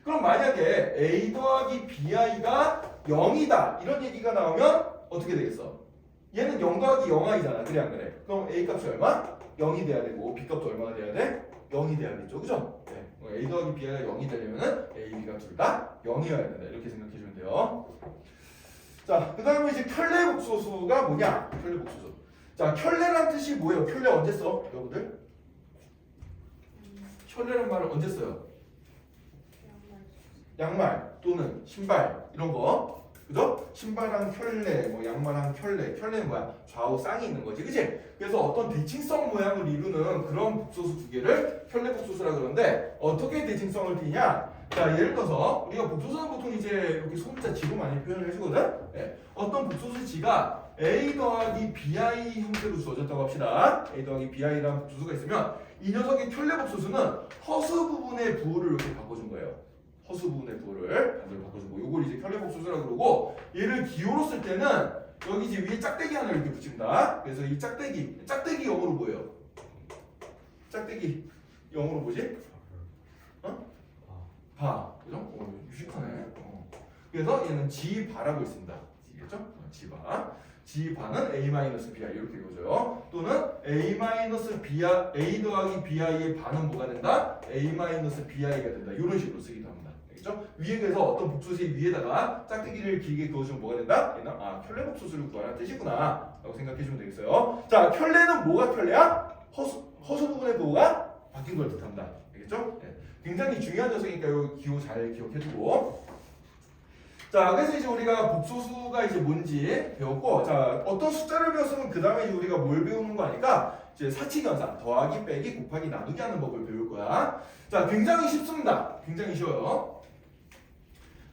그럼 만약에 a 더하기 bi가 0이다 이런 얘기가 나오면 어떻게 되겠어? 얘는 0 더하기 0i잖아. 그래 안 그래? 그럼 a 값이 얼마? 0이 돼야 되고 b 값도 얼마가 돼야 돼? 0이 돼야겠죠. 그죠? 네. a 더하기 b가 0이 되려면은 a, b가 둘 다 0이어야 된다. 이렇게 생각해 주면 돼요. 자, 그 다음에 이제 켤레 복소수가 뭐냐? 켤레 복소수. 자, 켤레란 뜻이 뭐예요? 켤레 언제 써? 여러분들? 켤레란 말을 언제 써요? 양말 또는 신발 이런 거. 그죠? 신발랑 켤레, 뭐 양말랑 켤레. 켤레는 뭐야? 좌우 쌍이 있는 거지, 그치? 그래서 어떤 대칭성 모양을 이루는 그런 복소수 두 개를 켤레 복소수라 그러는데 어떻게 대칭성을 띠냐? 자, 예를 들어서 우리가 복소수는 보통 이제 이렇게 소문자 지로 많이 표현을 해주거든. 네. 어떤 복소수 지가 a 더하기 bi 형태로 주어졌다고 합시다. a 더하기 bi라는 복소수가 있으면 이 녀석의 켤레 복소수는 허수 부분의 부호를 이렇게 바꿔준 거예요. 허수 부분의 부호를 반대로 바꿔주고, 요걸 이제 켤레 복소수라 그러고, 얘를 기호로 쓸 때는 여기 이제 위에 짝대기 하나 이렇게 붙입니다. 그래서 이 짝대기 영어로 뭐예요? 짝대기 영어로 뭐지? 어? 바. 그죠? 유식하네. 그래서 얘는 지바라고 있습니다. 알겠죠? 지바. G 반은 A-BI 이렇게 이루어져요. 또는 A 더하기 BI의 반은 뭐가 된다? A-BI가 된다. 이런 식으로 쓰기도 합니다. 알겠죠? 위에 그래서 어떤 복소식 위에다가 짝대기를 길게 그어주면 뭐가 된다? 얘는 켤레 복소수를 구하라는 뜻이구나 라고 생각해주면 되겠어요. 자, 켤레는 뭐가 켤레야? 허수 부분의 부호가 바뀐 걸 뜻합니다. 알겠죠? 네. 굉장히 중요한 녀석이니까 이 기호 잘 기억해두고. 자, 그래서 이제 우리가 복소수가 이제 뭔지 배웠고, 자, 어떤 숫자를 배웠으면 그 다음에 이제 우리가 뭘 배우는 거 아니까 이제 사칙연산, 더하기, 빼기, 곱하기, 나누기 하는 법을 배울 거야. 자, 굉장히 쉽습니다. 굉장히 쉬워요.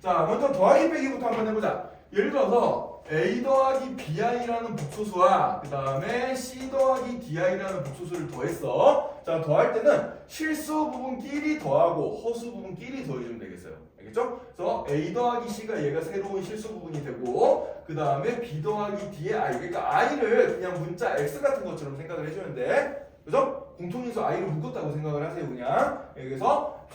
자, 먼저 더하기, 빼기부터 한번 해보자. 예를 들어서 A 더하기 BI라는 복소수와 그 다음에 C 더하기 DI라는 복소수를 더했어. 자, 더할 때는 실수 부분끼리 더하고 허수 부분끼리 더해주면 되겠어요. 알겠죠? 그래서 A 더하기 C가 얘가 새로운 실수 부분이 되고 그 다음에 B 더하기 D의 I, 그러니까 I를 그냥 문자 X 같은 것처럼 생각을 해주면 돼. 그죠? 공통인수 I를 묶었다고 생각을 하세요. 그냥 여기서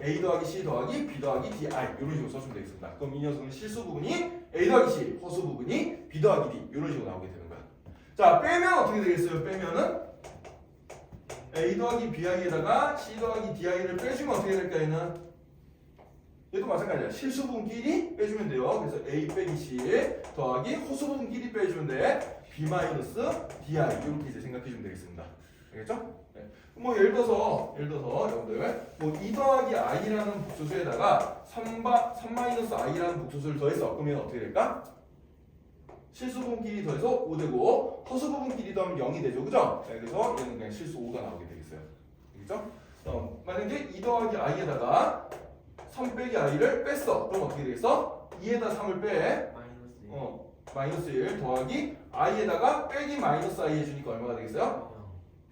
A 더하기 C 더하기 B 더하기 D I 이런 식으로 써주면 되겠습니다. 그럼 이 녀석은 실수 부분이 A 더하기 C, 허수 부분이 B 더하기 D 이런 식으로 나오게 되는 거야. 자, 빼면 어떻게 되겠어요? 빼면은 A 더하기 BI에다가 C 더하기 DI를 빼주면 어떻게 될까? 얘도 마찬가지야. 실수 부분끼리 빼주면 돼요. 그래서 A 빼기 C 더하기 허수 부분끼리 빼주면 돼. B 마이너스 DI 이렇게 이제 생각해주면 되겠습니다. 알겠죠? 네. 뭐 예를 들어서 여러분들 뭐 2 더하기 i라는 복소수에다가 3 마이너스 i라는 복소수를 더했어. 그러면 어떻게 될까? 실수 부분끼리 더해서 5되고 허수 부분끼리 더하면 0이 되죠. 그죠? 네, 그래서 얘는 그냥 실수 5가 나오게 되겠어요. 알겠죠? 만약에 2 더하기 i에다가 3 빼기 i를 뺐어. 그럼 어떻게 되겠어? 2에다 3을 빼. 마이너스 1 더하기 i에다가 빼기 마이너스 i 해주니까 얼마가 되겠어요?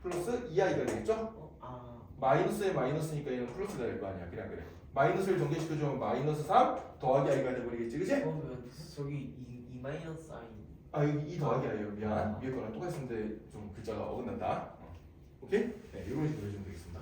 플러스 2i가 되겠죠? 마이너스에 마이너스니까 얘는 플러스가 될 거 아니야. 그냥 그래. 마이너스를 전개시켜주면 마이너스 3 더하기 i가 돼버리겠지, 그치? 저기 2 마이너스 I. 여기 2 더하기 i요. 미안. 위에 거랑 똑같은데 좀 글자가 어긋난다. 오케이? 네, 이런 식으로 해주면 되겠습니다.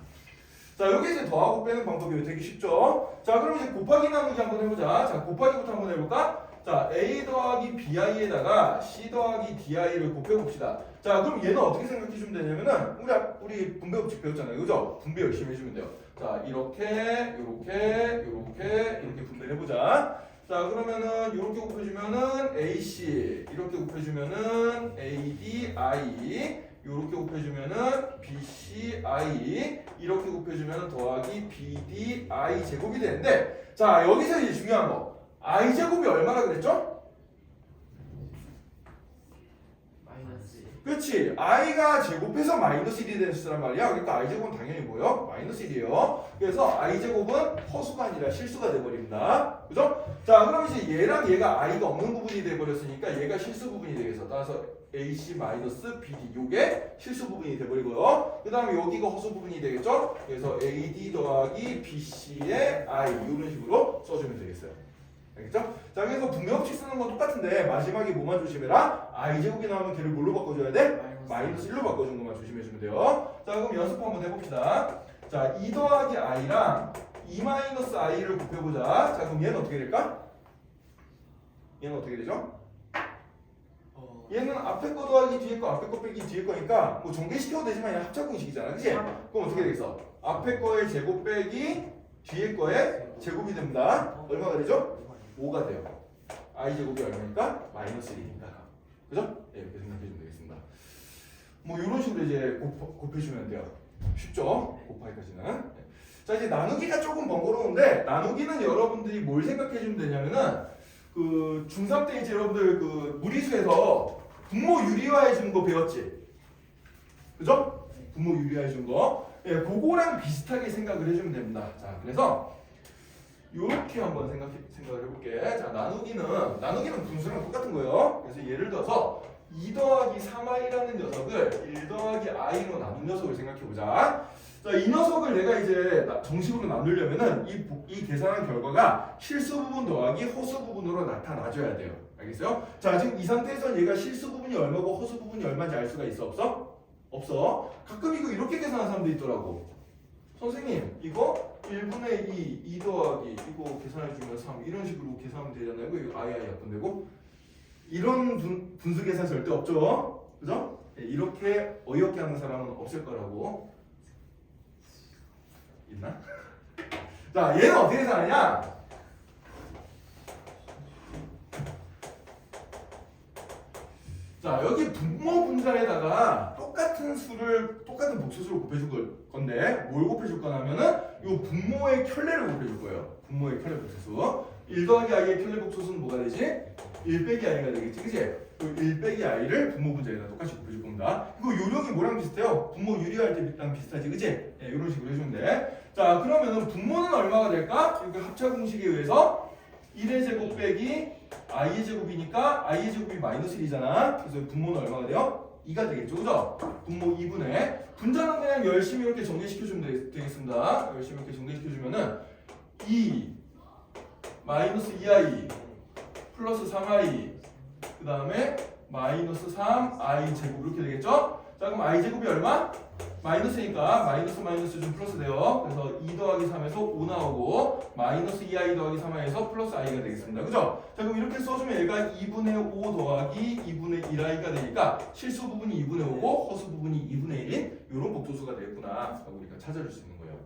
자, 여기 이제 더하고 빼는 방법이 되게 쉽죠? 자, 그럼 이제 곱하기 나누기 한번 해보자. 자, 곱하기부터 한번 해볼까? 자, A 더하기 BI에다가 C 더하기 DI를 곱해봅시다. 자, 그럼 얘는 어떻게 생각해주면 되냐면은 우리 분배 법칙 배웠잖아요. 그죠? 분배 열심히 해주면 돼요. 자, 이렇게 분배를 해보자. 자, 그러면은 이렇게 곱해주면은 AC 이렇게 곱해주면은 ADI 이렇게 곱해주면은 BCI 이렇게 곱해주면은 더하기 BDI 제곱이 되는데, 자, 여기서 이제 중요한 거. I 제곱이 얼마나 그랬죠? 마이너스. 그렇지. i가 제곱해서 마이너스 1이 되는 수란 말이야. 그러니까 i 제곱은 당연히 뭐예요? 마이너스 1이에요. 그래서 i 제곱은 허수가 아니라 실수가 돼버립니다. 그죠? 자, 그럼 이제 얘랑 얘가 i가 없는 부분이 돼버렸으니까 얘가 실수 부분이 되겠어. 따라서 AC 마이너스 BD 요게 실수 부분이 돼버리고요. 그 다음에 여기가 허수 부분이 되겠죠? 그래서 AD 더하기 BC의 I 이런 식으로 써주면 되겠어요. 알겠죠? 자, 그래서 분배법칙 쓰는 건 똑같은데 마지막에 뭐만 조심해라? i제곱이 나오면 걔를 뭘로 바꿔줘야 돼? 마이너스 1로 바꿔주는 것만 조심해주면 돼요. 자, 그럼 연습 한번 해봅시다. 자, 2 더하기 i랑 2 마이너스 i를 곱해보자. 자, 그럼 얘는 어떻게 될까? 얘는 어떻게 되죠? 얘는 앞에 거 더하기 뒤에 거, 앞에 거 빼기 뒤에 거니까 뭐 전개시켜도 되지만 그냥 합차 공식이잖아. 그치? 그럼 어떻게 되겠어? 앞에 거의 제곱 빼기 뒤에 거의 제곱이 됩니다. 얼마가 되죠? 5가 돼요. i제곱이 얼마니까? 마이너스 1이니까. 그죠? 네, 이렇게 생각해주면 되겠습니다. 뭐 이런 식으로 이제 곱해주면 돼요. 쉽죠? 곱하기까지는. 네. 자, 이제 나누기가 조금 번거로운데 나누기는 여러분들이 뭘 생각해주면 되냐면은 그 중3 때 이제 여러분들 그 무리수에서 분모 유리화해 주는 거 배웠지? 그죠? 분모 유리화해 준 거. 예, 그거랑 비슷하게 생각을 해주면 됩니다. 자, 그래서 이렇게 한번 생각을 해볼게. 자, 나누기는 분수랑 똑같은 거예요. 그래서 예를 들어서 2 더하기 3i라는 녀석을 1 더하기 i로 나눈 녀석을 생각해보자. 자, 이 녀석을 내가 이제 정식으로 나누려면은 이 계산한 결과가 실수 부분 더하기 허수 부분으로 나타나줘야 돼요. 알겠어요? 자, 지금 이 상태에서 얘가 실수 부분이 얼마고 허수 부분이 얼마인지 알 수가 있어? 없어? 없어. 가끔 이거 이렇게 계산하는 사람도 있더라고. 선생님, 이거 1분의 2 더하기 이거 계산해주면 3 이런 식으로 계산하면 되잖아요. 이거 i 약분 되고 이런 분수 계산 절대 없죠. 그죠? 예, 이렇게 어이없게 하는 사람은 없을 거라고. 있나? 자, 얘는 어떻게 계산하냐? 자, 여기 분모 분자에다가 똑같은 수를 똑같은 복소수를 곱해줄 건데 뭘 곱해줄 거냐면은 이 분모의 켤레를 곱해줄 거예요. 분모의 켤레 복소수. 1 더하기 i의 켤레 복소수는 뭐가 되지? 1 빼기 i가 되겠지, 그치? 1 빼기 i를 분모 분자에다 똑같이 곱해줄 겁니다. 이거 요령이 뭐랑 비슷해요? 분모 유리할 때랑 비슷하지, 그치? 네, 이런 식으로 해주면 돼. 자, 그러면은 분모는 얼마가 될까? 이렇게 합차 공식에 의해서 1의 제곱 빼기 i의 제곱이니까 i의 제곱이 마이너스 1이잖아. 그래서 분모는 얼마가 돼요? 2가 되겠죠, 그죠? 분모 2분의 분자는 그냥 열심히 이렇게 정리시켜주면 되겠습니다. 열심히 이렇게 정리시켜주면은 2 마이너스 2i 플러스 3i 그 다음에 마이너스 3i 제곱 이렇게 되겠죠? 자, 그럼 i 제곱이 얼마? 마이너스니까 마이너스 좀 플러스 돼요. 그래서 2 더하기 3에서 5 나오고 마이너스 2i 더하기 3i에서 플러스 i가 되겠습니다. 그죠? 자, 그럼 이렇게 써주면 얘가 2분의 5 더하기 2분의 1i가 되니까 실수 부분이 2분의 5고 허수 부분이 2분의 1인 이런 복소수가 되겠구나 라고 우리가 찾아줄 수 있는 거예요.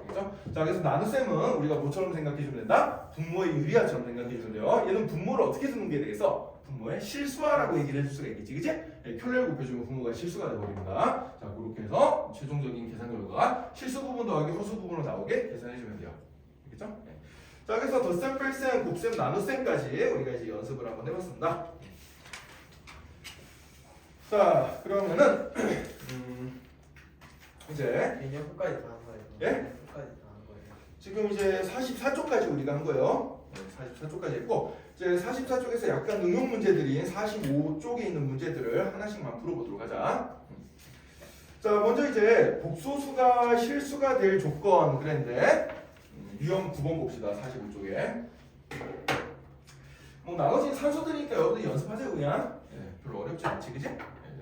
알겠죠? 자, 그래서 나눗셈은 우리가 뭐처럼 생각해주면 된다? 분모의 유리화처럼 생각해주면 돼요. 얘는 분모를 어떻게 쓰는 게 되겠어? 분모의 실수화라고 얘기를 해줄 수가 있겠지, 그치? 네, 켤레를 곱해주면 분모가 실수가 되어버립니다. 자, 그렇게 해서 최종적인 계산 결과가 실수 부분 더하기 허수 부분으로 나오게 계산해주면 돼요. 알겠죠? 네. 자, 그래서 덧셈, 뺄셈, 곱셈, 나눗셈까지 우리가 이제 연습을 한번 해봤습니다. 자, 그러면은 이제 그냥 끝까지 다 한 거예요. 예? 끝까지 다 한 거예요. 지금 이제 44쪽까지 우리가 한 거예요. 44쪽까지 했고 이제 44쪽에서 약간 응용 문제들인 45쪽에 있는 문제들을 하나씩만 풀어보도록 하자. 자, 먼저 이제 복소수가 실수가 될 조건 그랬는데 유형 9번 봅시다. 45쪽에 뭐 나머지 산수들이니까 여러분들 연습하세요 그냥. 별로 어렵지 않지, 그지?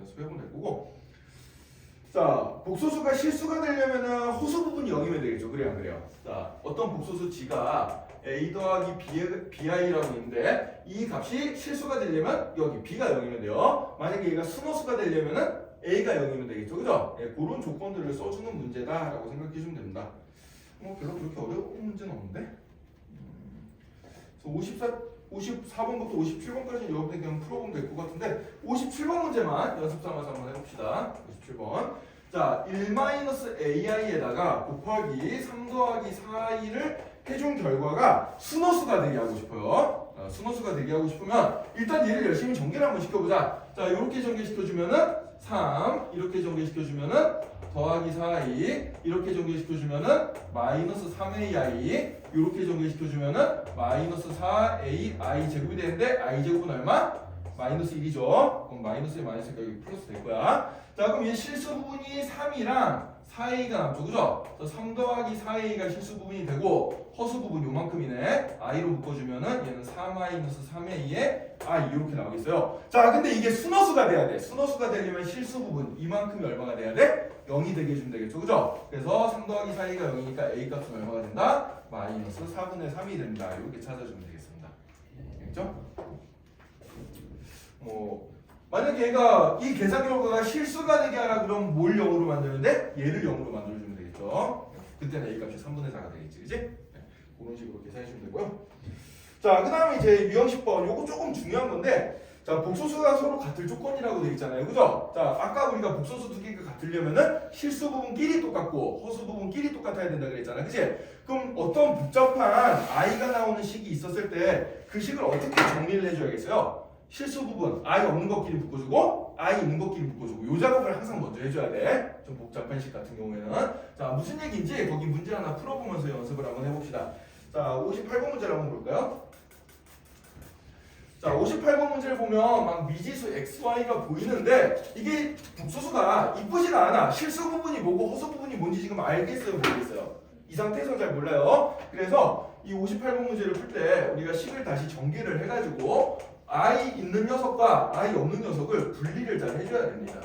연습해보면 될 거고. 자, 복소수가 실수가 되려면은 호수 부분이 0이면 되겠죠. 그래요, 안 그래요? 자, 어떤 복소수 g가 a 더하기 bi라고 있는데 이 값이 실수가 되려면 여기 b가 0이면 돼요. 만약에 얘가 순호수가 되려면은 a가 0이면 되겠죠, 그죠? 예, 그런 조건들을 써주는 문제다라고 생각해주면 됩니다. 뭐 별로 그렇게 어려운 문제는 없는데. 그래서 54번부터 57번까지 여러분들 그냥 풀어보면 될 것 같은데 57번 문제만 연습 삼아서 한번 해봅시다. 57번. 자, 1-ai에다가 곱하기 3 더하기 4i를 해준 결과가 순호수가 되게 하고 싶어요. 순호수가 되게 하고 싶으면 일단 얘를 열심히 전개를 한번 시켜보자. 자, 이렇게 전개시켜주면은 3 이렇게 전개시켜주면은 더하기 4i 이렇게 전개시켜주면은 마이너스 3ai 이렇게 전개시켜주면은 마이너스 4ai 제곱이 되는데 i 제곱은 얼마? 마이너스 1이죠. 그럼 마이너스에 마이너스가 여기 플러스 될 거야. 자, 그럼 얘 실수 부분이 3이랑 4a가 남죠, 그죠? 그래서 3 더하기 4a가 실수 부분이 되고 허수 부분 요만큼이네. i로 묶어주면은 얘는 4 마이너스 3a에 i 이렇게 나오겠어요. 자, 근데 이게 순호수가 돼야 돼. 순호수가 되려면 실수 부분 이만큼이 얼마가 돼야 돼? 0이 되게 해주면 되겠죠, 그죠? 그래서 3 더하기 4a가 0이니까 a 값은 얼마가 된다? 마이너스 4분의 3이 된다. 이렇게 찾아주면 되겠습니다. 알겠죠? 뭐 만약에 얘가 이 계산 결과가 실수가 되게 하라 그러면 뭘 0으로 만드는데 얘를 0으로 만들어주면 되겠죠. 그때는 a 값이 3분의 4가 되겠지, 그지? 네, 그런 식으로 계산해주면 되고요. 자, 그 다음에 이제 유형 10번 요거 조금 중요한 건데 자, 복소수가 서로 같을 조건이라고 되어 있잖아요, 그죠? 자, 아까 우리가 복소수 두 개가 같으려면은 실수 부분끼리 똑같고 허수 부분끼리 똑같아야 된다 그랬잖아, 그지? 그럼 어떤 복잡한 i가 나오는 식이 있었을 때 그 식을 어떻게 정리를 해줘야겠어요? 실수 부분 i 없는 것끼리 묶어주고 i 있는 것끼리 묶어주고 요 작업을 항상 먼저 해줘야 돼. 좀 복잡한 식 같은 경우에는. 자, 무슨 얘기인지 거기 문제 하나 풀어보면서 연습을 한번 해봅시다. 자, 58번 문제를 한번 볼까요? 자, 58번 문제를 보면 막 미지수 xy가 보이는데 이게 복소수가 이쁘지가 않아. 실수 부분이 뭐고 허수 부분이 뭔지 지금 알겠어요, 모르겠어요? 이 상태에서는 잘 몰라요. 그래서 이 58번 문제를 풀 때 우리가 식을 다시 전개를 해가지고 i 있는 녀석과 i 없는 녀석을 분리를 잘 해줘야 됩니다.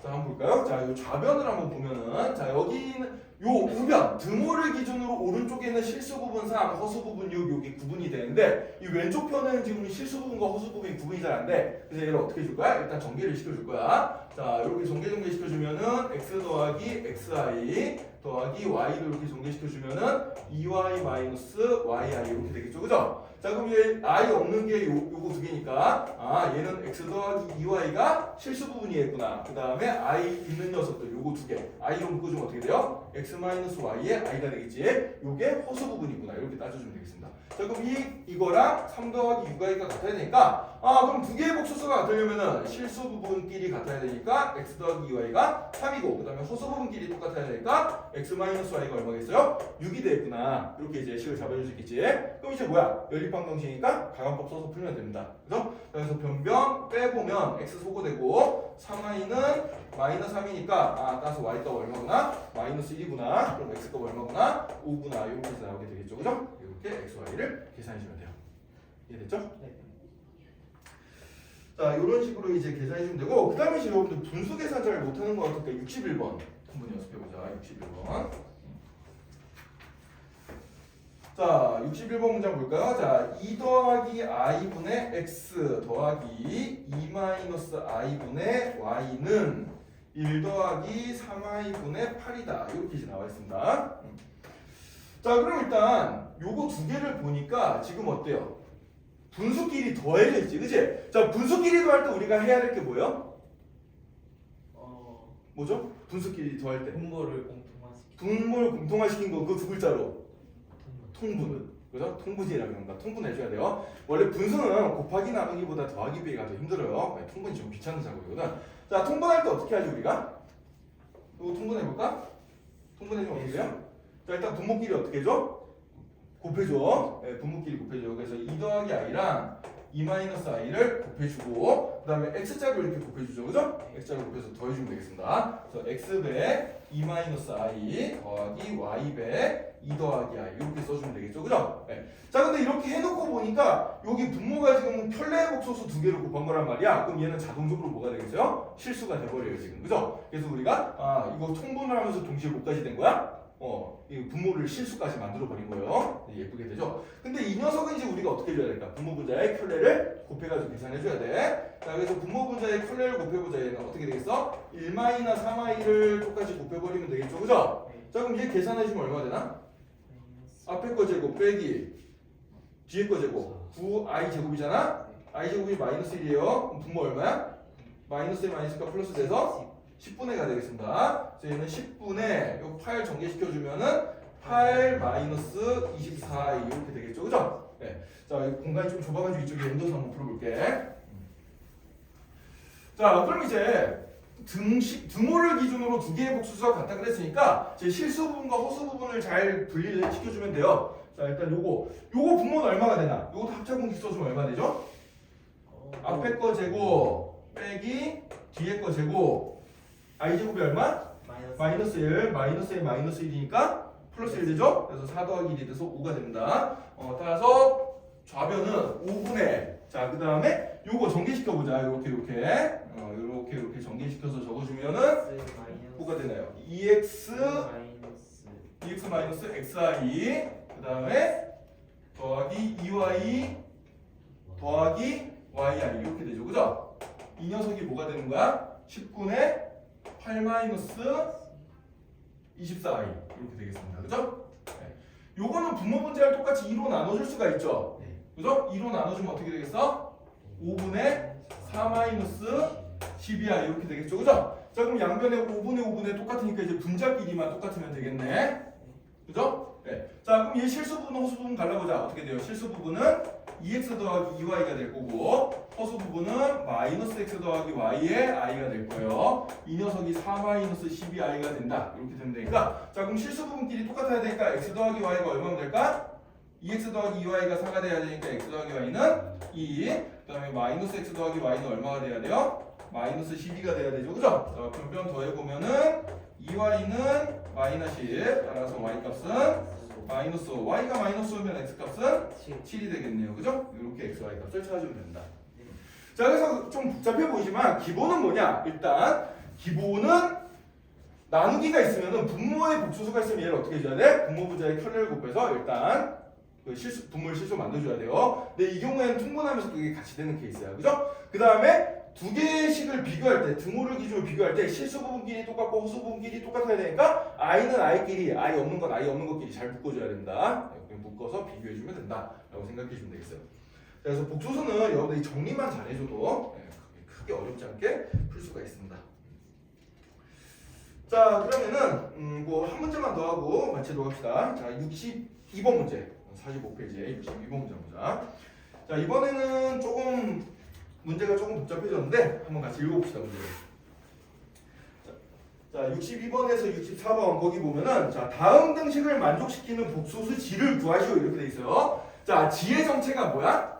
자, 한번 볼까요? 자, 이 좌변을 한번 보면은, 자, 여기는 요 우변, 드모를 기준으로 오른쪽에 있는 실수 부분 3, 허수 부분 6, 여기 구분이 되는데, 이 왼쪽 편은 지금 실수 부분과 허수 부분이 구분이 잘 안 돼. 그래서 얘를 어떻게 줄 거야? 일단 전개를 시켜줄 거야. 자, 이렇게 전개 시켜주면은, x 더하기 xi 더하기 y를 이렇게 전개시켜주면은 2y 마이너스 yi 이렇게 되겠죠, 그죠? 자, 그럼 얘 i 없는 게 요거 두 개니까, 아, 얘는 x 더하기 2y가 실수 부분이겠구나. 그 다음에 i 있는 녀석들 요거 두 개, i로 묶어주면 어떻게 돼요? x 마이너스 y의 i가 되겠지. 요게 허수 부분이구나. 이렇게 따져주면 되겠습니다. 자, 그럼 이거랑 3 더하기 6i가 같아야 되니까, 아, 그럼 두 개의 복수수가 같으려면은 실수 부분끼리 같아야 되니까 x 더하기 2y가 3이고, 그 다음에 허수 부분끼리 똑같아야 되니까 x 마이너스 y가 얼마겠어요? 6이 되겠구나. 이렇게 이제 식을 잡아줄 수 있겠지. 그럼 이제 뭐야? 연립방정식이니까 가관법 써서 풀면 됩니다. 그죠? 그래서 변변 빼보면 x 소거되고 3y는 마이너스 3이니까, 아, 따라서 y 값 얼마구나? 마이너스 1이구나. 그럼 x 값 얼마구나? 5구나. 이렇게 해서 나오게 되겠죠. 그죠? 이렇게 x, y를 계산해주면 돼요. 이해됐죠? 네. 자, 이런 식으로 이제 계산해주면 되고, 그 다음에 이제 여러분들 분수 계산 잘 못하는 것 같으니까 61번 한번 연습해보자. 61번. 자, 61번 문장 볼까요? 자, 2 더하기 i분의 x 더하기 2 마이너스 i분의 y는 1 더하기 3i분의 8이다. 이렇게 이제 나와 있습니다. 자, 그럼 일단 요거 두 개를 보니까 지금 어때요? 분수끼리 더해져 있지, 그치? 자, 분수끼리 더할 때 우리가 해야 될 게 뭐예요? 뭐죠? 분수끼리 더할 때 분모를 공통화시키. 분모를 공통화시킨 거 그 두 글자로 통분, 그죠? 통분이라고 합니다. 통분해줘야 돼요. 원래 분수는 곱하기 나누기보다 더하기 비례가 더 힘들어요. 통분이 좀 귀찮은 작업이거든. 자, 통분할 때 어떻게 하지 우리가? 이거 통분해볼까? 통분해주면 어떻게 돼요? 자, 일단 분모끼리 어떻게 해줘? 곱해줘. 네, 분모끼리 곱해줘. 그래서 2 더하기 i랑 2 마이너스 i를 곱해주고, 그 다음에 x자를 이렇게 곱해주죠, 그죠? x자를 곱해서 더해주면 되겠습니다. 그래서 x배 2 마이너스 i 더하기 y배 2 더하기 i 이렇게 써주면 되겠죠, 그죠? 네. 자, 근데 이렇게 해놓고 보니까 여기 분모가 지금 편례 복소수 두 개를 곱한 거란 말이야. 그럼 얘는 자동적으로 뭐가 되겠어요? 실수가 돼버려요 지금, 그죠? 그래서 우리가 아, 이거 통분을 하면서 동시에 뭐까지 된 거야? 이 분모를 실수까지 만들어 버린 거예요. 예쁘게 되죠. 근데 이 녀석은 이제 우리가 어떻게 해줘야 될까? 분모 분자의 켤레를 곱해가지고 계산해 줘야 돼. 자, 그래서 분모 분자의 켤레를 곱해보자. 얘는 어떻게 되겠어? 1마이나 3i를 똑같이 곱해버리면 되겠죠, 그죠? 자, 그럼 얘 계산해 주면 얼마 되나? 앞에 거 제곱 빼기 뒤에 거 제곱 9i 제곱이잖아. i 제곱이 마이너스 1이에요. 그럼 분모 얼마야? 마이너스에 마이너스가 플러스 돼서 10분의 가 되겠습니다. 저희는 10분의 요 8 전개시켜주면은 8 마이너스 24 이렇게 되겠죠, 그죠? 네. 자, 공간이 좀 좁아가지고 이쪽에 옮겨서 한번 풀어볼게. 자, 그럼 이제 등호를 기준으로 두 개의 복수수가 같다 그랬으니까 제 실수 부분과 허수 부분을 잘 분리를 시켜주면 돼요. 자, 일단 요거 분모는 얼마가 되나? 요것도 합차공식 써주면 얼마 되죠? 앞에 거 제곱 빼기 뒤에 거 제곱 i 제곱이 얼마? 마이너스 1, 마이너스 1, 마이너스 1이니까 플러스 1 되죠? 그래서 4 더하기 1이 돼서 5가 됩니다. 따라서 좌변은 5분의, 자, 그 다음에 요거 전개시켜보자. 이렇게 전개시켜서 적어주면은 뭐가 되나요? 2x 마이너스 xi, 그 다음에 더하기 2y 더하기 yi 이렇게 되죠, 그죠? 이 녀석이 뭐가 되는 거야? 10분의 8 마이너스 24i 이렇게 되겠습니다. 그죠? 네. 요거는 분모 분자를 똑같이 2로 나눠줄 수가 있죠. 네. 그죠? 2로 나눠주면 어떻게 되겠어? 5분의 4 마이너스 12i 이렇게 되겠죠. 그죠? 자, 그럼 양변에 5분의 똑같으니까 이제 분자끼리만 똑같으면 되겠네. 그죠? 네. 자, 그럼 얘 실수 부분, 허수 부분 갈라보자. 어떻게 돼요? 실수 부분은 2x 더하기 2y가 될 거고, 허수 부분은 마이너스 x 더하기 y의 i가 될 거예요. 이 녀석이 4 마이너스 12i가 된다. 이렇게 되면 되니까, 자, 그럼 실수 부분끼리 똑같아야 되니까 x 더하기 y가 얼마면 될까? 2x 더하기 2y가 4가 돼야 되니까 x 더하기 y는 2. 그 다음에 마이너스 x 더하기 y는 얼마가 돼야 돼요? 마이너스 12가 돼야 되죠. 그죠? 자, 변변 더해보면은 2y는 마이너스 1. 따라서 y 값은 마이너스, y가 마이너스면 x 값은 7이 되겠네요. 그죠? 이렇게 x, y 값을 찾아주면 됩니다. 자, 그래서 좀 복잡해 보이지만 기본은 뭐냐? 일단 기본은 나누기가 있으면은 분모의 복소수가 있으면 얘를 어떻게 해줘야 돼? 분모 부자의 켤레를 곱해서 일단 그 분모를 실수 만들어줘야 돼요. 근데 이 경우에는 통분하면서 그게 같이 되는 케이스야, 그죠? 그 다음에 두 개의 식을 비교할 때, 등호를 기준으로 비교할 때 실수 부분끼리 똑같고 허수 부분끼리 똑같아야 되니까 i는 i끼리, i 없는 건 i 없는 것끼리 잘 묶어줘야 된다. 이렇게 묶어서 비교해주면 된다라고 생각해주면 되겠어요. 그래서 복소수는 여러분들이 정리만 잘해줘도 크게 어렵지 않게 풀 수가 있습니다. 자, 그러면은 뭐 한 문제만 더 하고 마치도록 합시다. 자, 62번 문제, 45페이지에 62번 문제 보자. 자, 이번에는 조금 문제가 조금 복잡해졌는데 한번 같이 읽어봅시다. 문제를. 자, 62번에서 64번 거기 보면은 자, 다음 등식을 만족시키는 복소수 G를 구하시오 이렇게 돼 있어요. 자, G의 정체가 뭐야?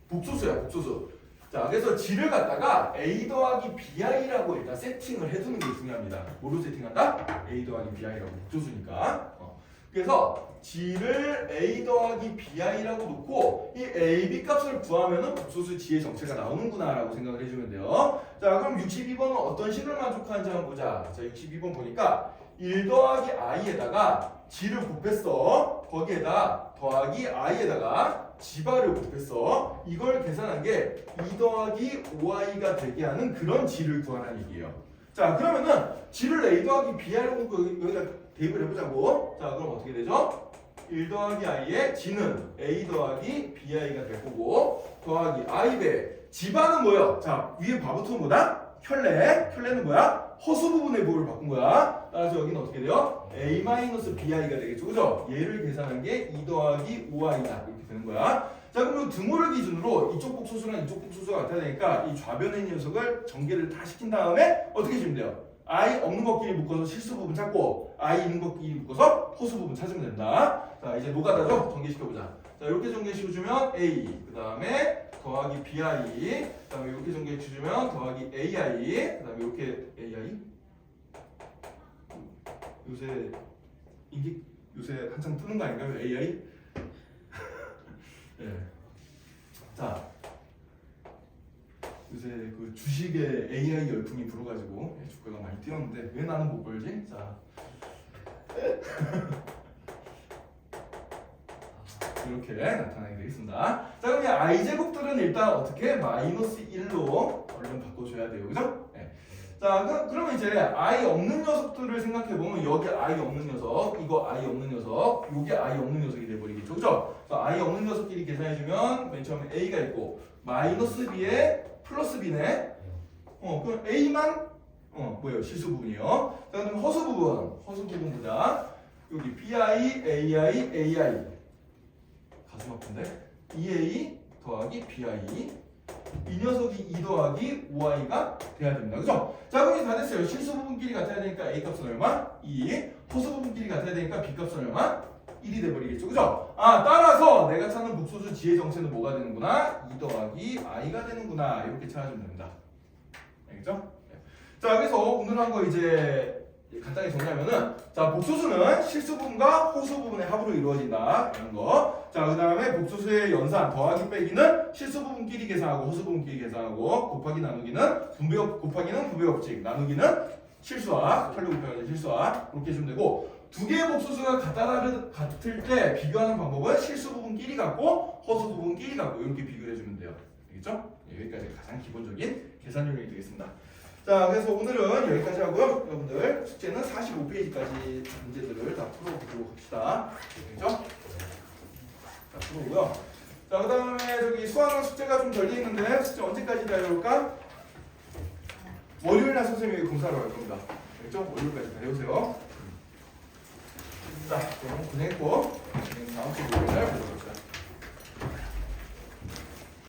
복소수야, 복소수. 자, 그래서 G를 갖다가 A 더하기 BI라고 일단 세팅을 해두는 게 중요합니다. 뭐로 세팅한다? A 더하기 BI라고 복소수니까. 그래서 G를 A 더하기 BI라고 놓고 이 AB 값을 구하면은 복소수 G의 정체가 나오는구나 라고 생각을 해주면 돼요. 자, 그럼 62번은 어떤 식을 만족하는지 한번 보자. 자, 62번 보니까 1 더하기 i에다가 G를 곱했어. 거기에다 더하기 i에다가 G바를 곱했어. 이걸 계산한 게 2 더하기 5i가 되게 하는 그런 G를 구하라는 얘기예요. 자, 그러면은 G를 A 더하기 BI라고 여기다 대입을 해보자고. 자, 그럼 어떻게 되죠? 1 더하기 i의 G는 A 더하기 BI가 될 거고 더하기 i배 G바는 뭐예요? 자, 위에 바부터는 뭐다? 켤레는 뭐야? 허수 부분의 부호를 바꾼 거야. 따라서 여기는 어떻게 돼요? A-BI가 되겠죠, 그죠? 얘를 계산한 게 2 더하기 5i다 이렇게 되는 거야. 자, 그럼 등호를 기준으로 이쪽 복소수랑 이쪽 복소수가 같아야 되니까 이 좌변의 녀석을 전개를 다 시킨 다음에 어떻게 해주면 돼요? i 없는 것끼리 묶어서 실수 부분 찾고 i 있는 것끼리 묶어서 허수 부분 찾으면 된다. 자, 이제 노가다죠? 전개시켜보자. 자, 이렇게 전개시켜주면 a, 그 다음에 더하기 bi, 그 다음에 이렇게 전개시켜주면 더하기 ai, 그 다음에 이렇게 ai. 요새 한참 뜨는 거 아닌가요? ai? 네. 자, 요새 그 주식에 AI 열풍이 불어가지고 주가가 많이 뛰었는데 왜 나는 못 벌지? 자, 이렇게 나타나게 되겠습니다. 자, 그럼 이 i 제곱들은 일단 어떻게 마이너스 1로 얼른 바꿔줘야 돼요, 그죠? 네. 자, 그러면 이제 i 없는 녀석들을 생각해 보면 여기 i 없는 녀석, 이거 i 없는 녀석, 요게 i 없는 녀석이 돼버리겠죠, 그죠? 그래서 i 없는 녀석끼리 계산해주면 맨 처음에 a가 있고 마이너스 b에 플러스 b네. 그럼 a만 뭐예요? 실수 부분이요. 자, 그럼 허수 부분 보자. 여기 bi, ai. 가슴 아픈데? 2a 더하기 bi. 이 녀석이 2 더하기 5i가 돼야 됩니다. 그죠? 자, 그럼 이제 다 됐어요. 실수 부분끼리 같아야 되니까 a 값은 얼마? 2. 허수 부분끼리 같아야 되니까 b 값은 얼마? 1이 돼버리겠죠, 그죠? 따라서 내가 찾는 복소수 G의 정체는 뭐가 되는구나? 2 더하기 i가 되는구나. 이렇게 찾아주면 됩니다. 알겠죠? 자, 그래서 오늘 한 거 이제 간단히 정리하면은, 자, 복소수는 실수 부분과 허수 부분의 합으로 이루어진다. 이런 거. 자, 그 다음에 복소수의 연산, 더하기 빼기는 실수 부분끼리 계산하고 허수 부분끼리 계산하고 곱하기 나누기는 곱하기는 부배법칙, 나누기는 실수와, 켤레 곱하기 실수와 이렇게 해주면 되고, 두 개의 복소수가 같을 때 비교하는 방법은 실수 부분끼리 갖고 허수 부분끼리 갖고 이렇게 비교를 해주면 돼요. 알겠죠? 여기까지 가장 기본적인 계산 요령이 되겠습니다. 자, 그래서 오늘은 여기까지 하고요. 여러분들 숙제는 45페이지까지 문제들을 다 풀어보도록 합시다. 알겠죠? 자, 풀어보고요. 자, 그 다음에 저기 수학은 숙제가 좀 덜 돼 있는데 숙제 언제까지 다 해올까? 월요일날 선생님이 공사를 할 겁니다. 알겠죠? 월요일까지 다 해오세요. 자, 그럼 고생했고 다음 주 월요일날 보도록